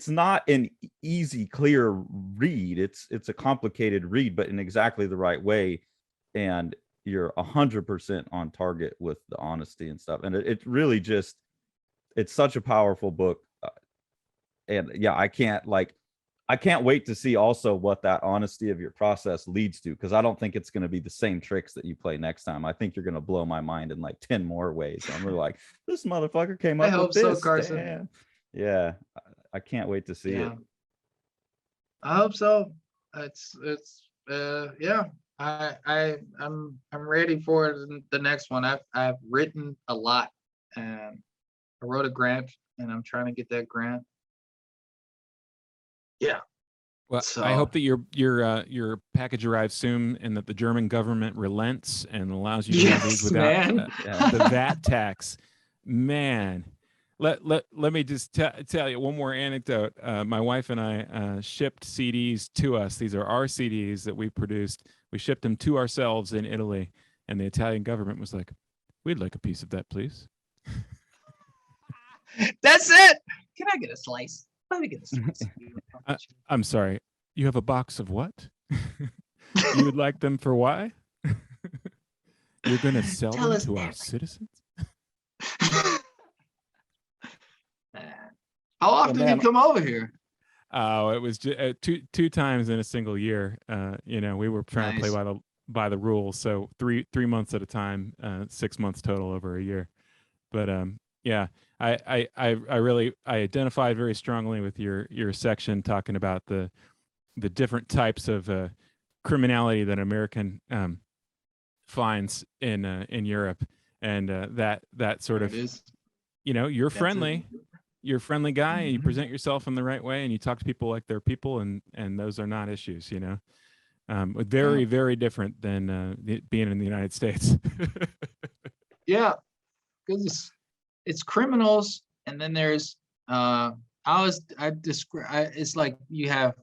not an easy, clear read. It's a complicated read, but in exactly the right way. And you're 100% on target with the honesty and stuff. And it really just, it's such a powerful book. And yeah, I can't wait to see also what that honesty of your process leads to, because I don't think it's going to be the same tricks that you play next time. I think you're going to blow my mind in like 10 more ways. And we're like, this motherfucker came up with this. I hope so, Carson. Damn. Yeah, I can't wait to see it. I hope so. It's yeah. I'm ready for the next one. I've written a lot, and I wrote a grant, and I'm trying to get that grant. Yeah. Well, So, I hope that your package arrives soon, and that the German government relents and allows you to have these without the VAT tax. Man, let me just tell you one more anecdote. My wife and I shipped CDs to us. These are our CDs that we produced. We shipped them to ourselves in Italy, and the Italian government was like, "We'd like a piece of that, please." That's it. Can I get a slice? Let me get a slice. I'm sorry. You have a box of what? You would like them for why? You're going to sell them to our citizens? How often do you come over here? Oh, it was two times in a single year. We were trying to play by the rules, so three months at a time, 6 months total over a year. But yeah, I really identified very strongly with your section talking about the different types of criminality that American finds in Europe, and that sort of, you're friendly. You're a friendly guy, and you present yourself in the right way, and you talk to people like they're people, and those are not issues, very, very different than being in the United States. Yeah, because it's criminals, and then there's it's like you have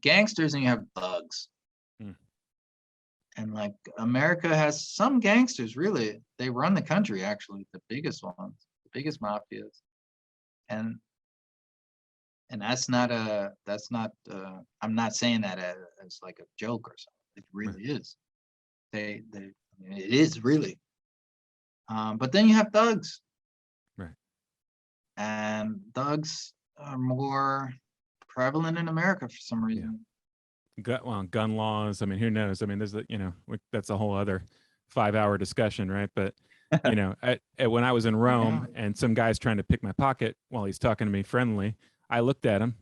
gangsters and you have thugs. And like America has some gangsters, really. They run the country, actually, the biggest ones, the biggest mafias. And that's not I'm not saying that as like a joke or something. It really is. It is really. But then you have thugs. Right. And thugs are more prevalent in America for some reason. Gun laws. I mean, who knows? I mean, there's that's a whole other 5-hour discussion, right? But when I was in Rome and some guy's trying to pick my pocket while he's talking to me friendly, I looked at him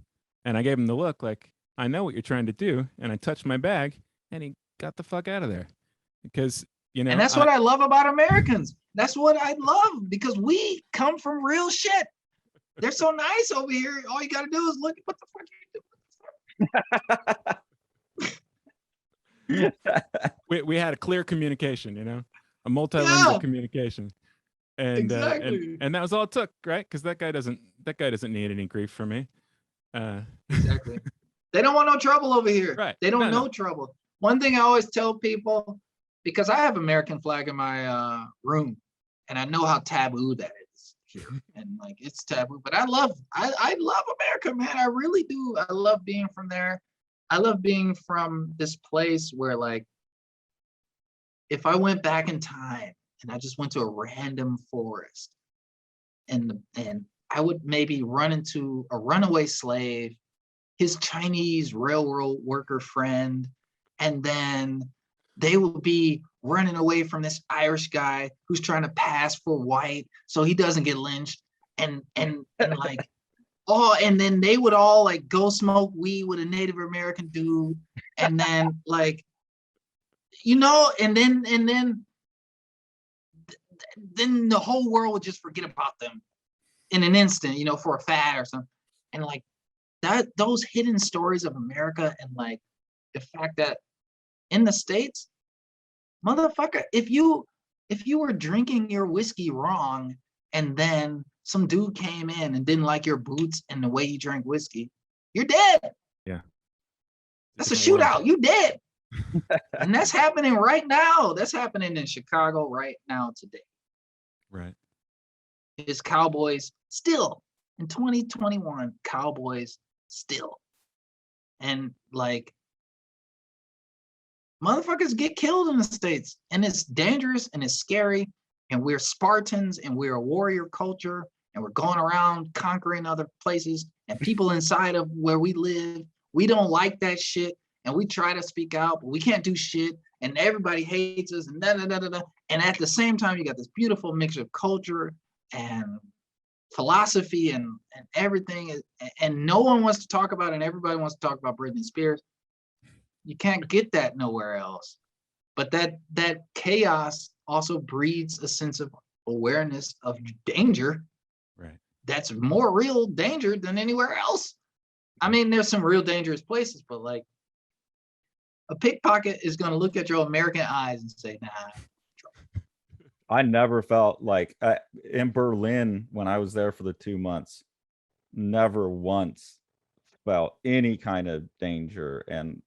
and I gave him the look like, I know what you're trying to do, and I touched my bag, and he got the fuck out of there. Because and that's what I love about Americans. That's what I love, because we come from real shit. They're so nice over here. All you gotta do is look. What the fuck are you doing? we had a clear communication, a multilingual communication, and exactly. and that was all it took, right? Because that guy doesn't need any grief from me. Exactly. They don't want no trouble over here. Right. They don't know trouble. One thing I always tell people, because I have American flag in my room, and I know how taboo that is here, and like it's taboo. But I love America, man. I really do. I love being from there. I love being from this place where, like, if I went back in time and I just went to a random forest, and I would maybe run into a runaway slave, his Chinese railroad worker friend, and then they will be running away from this Irish guy who's trying to pass for white so he doesn't get lynched, and like, and then they would all like go smoke weed with a Native American dude, and then like, and then the whole world would just forget about them in an instant, for a fad or something. And like those hidden stories of America, and like the fact that in the States, motherfucker, if you were drinking your whiskey wrong, and then some dude came in and didn't like your boots and the way you drank whiskey, you're dead. Yeah. That's a shootout. You dead. And that's happening right now. That's happening in Chicago right now today. Right. It's Cowboys still in 2021. Cowboys still. And like, motherfuckers get killed in the States, and it's dangerous and it's scary. And we're Spartans, and we're a warrior culture, and we're going around conquering other places, and people inside of where we live, we don't like that shit, and we try to speak out, but we can't do shit, and everybody hates us, and da-da-da-da-da. And at the same time, you got this beautiful mix of culture and philosophy and everything, and no one wants to talk about it, and everybody wants to talk about Britney Spears. You can't get that nowhere else. But that chaos also breeds a sense of awareness of danger. Right. That's more real danger than anywhere else. I mean, there's some real dangerous places, but like a pickpocket is going to look at your American eyes and say, nah. I never felt like in Berlin when I was there for the 2 months, never once felt any kind of danger, and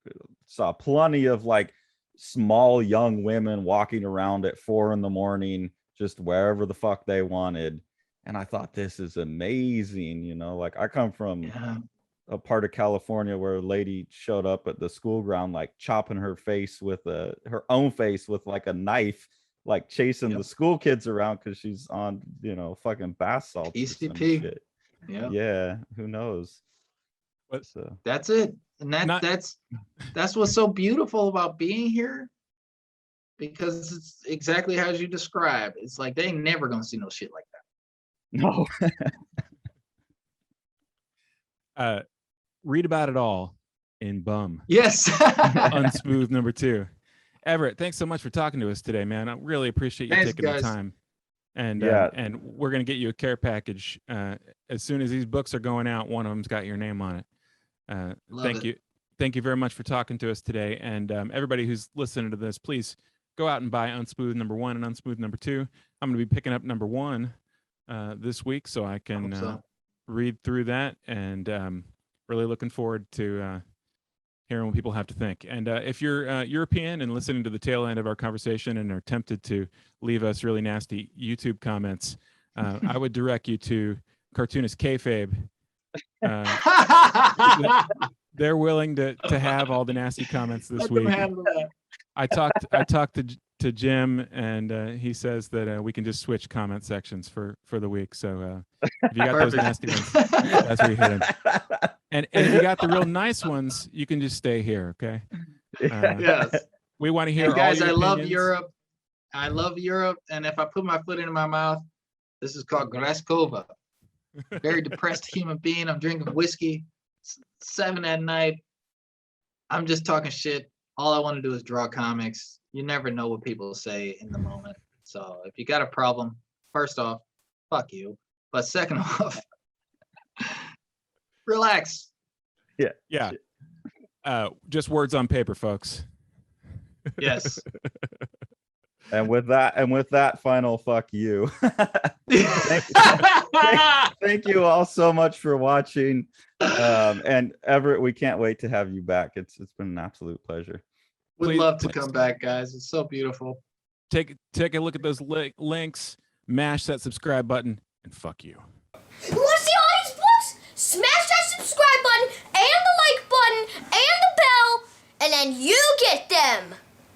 saw plenty of like small young women walking around at 4 a.m, just wherever the fuck they wanted. And I thought, this is amazing. Like I come from a part of California where a lady showed up at the school ground, like chopping her face with her own face with like a knife, like chasing the school kids around because she's on, fucking bath salts or some shit. Yeah, who knows? But So that's it. And that's what's so beautiful about being here, because it's exactly as you described. It's like they ain't never gonna see no shit like that. no. Read about it all in Bum. Yes. Unsmooth #2. Everett, thanks so much for talking to us today, man. I really appreciate you taking the time. And and we're gonna get you a care package as soon as these books are going out. One of them's got your name on it. Thank you very much for talking to us today. And everybody who's listening to this, please go out and buy Unsmooth #1 and Unsmooth #2. I'm gonna be picking up #1 this week, so I can read through that, and really looking forward to hearing what people have to think. And if you're European and listening to the tail end of our conversation and are tempted to leave us really nasty YouTube comments, I would direct you to Cartoonist Kayfabe. They're willing to have all the nasty comments this week. I talked to Jim, and he says that we can just switch comment sections for the week. So if you got those nasty ones, that's where you hit them. And if you got the real nice ones, you can just stay here, okay? Yes. We want to hear guys, all your love opinions. Europe. I love Europe, and if I put my foot into my mouth, this is called Graskova. Very depressed human being. I'm drinking whiskey. 7 at night. I'm just talking shit. All I want to do is draw comics. You never know what people say in the moment. So if you got a problem, first off, fuck you. But second off, relax. Yeah. Just words on paper, folks. Yes. And with that final fuck you. Thank you all so much for watching. And Everett, we can't wait to have you back. It's been an absolute pleasure. We'd love to come back, guys. It's so beautiful. Take a look at those links, mash that subscribe button, and fuck you. You want to see all these books? Smash that subscribe button and the like button and the bell, and then you get them.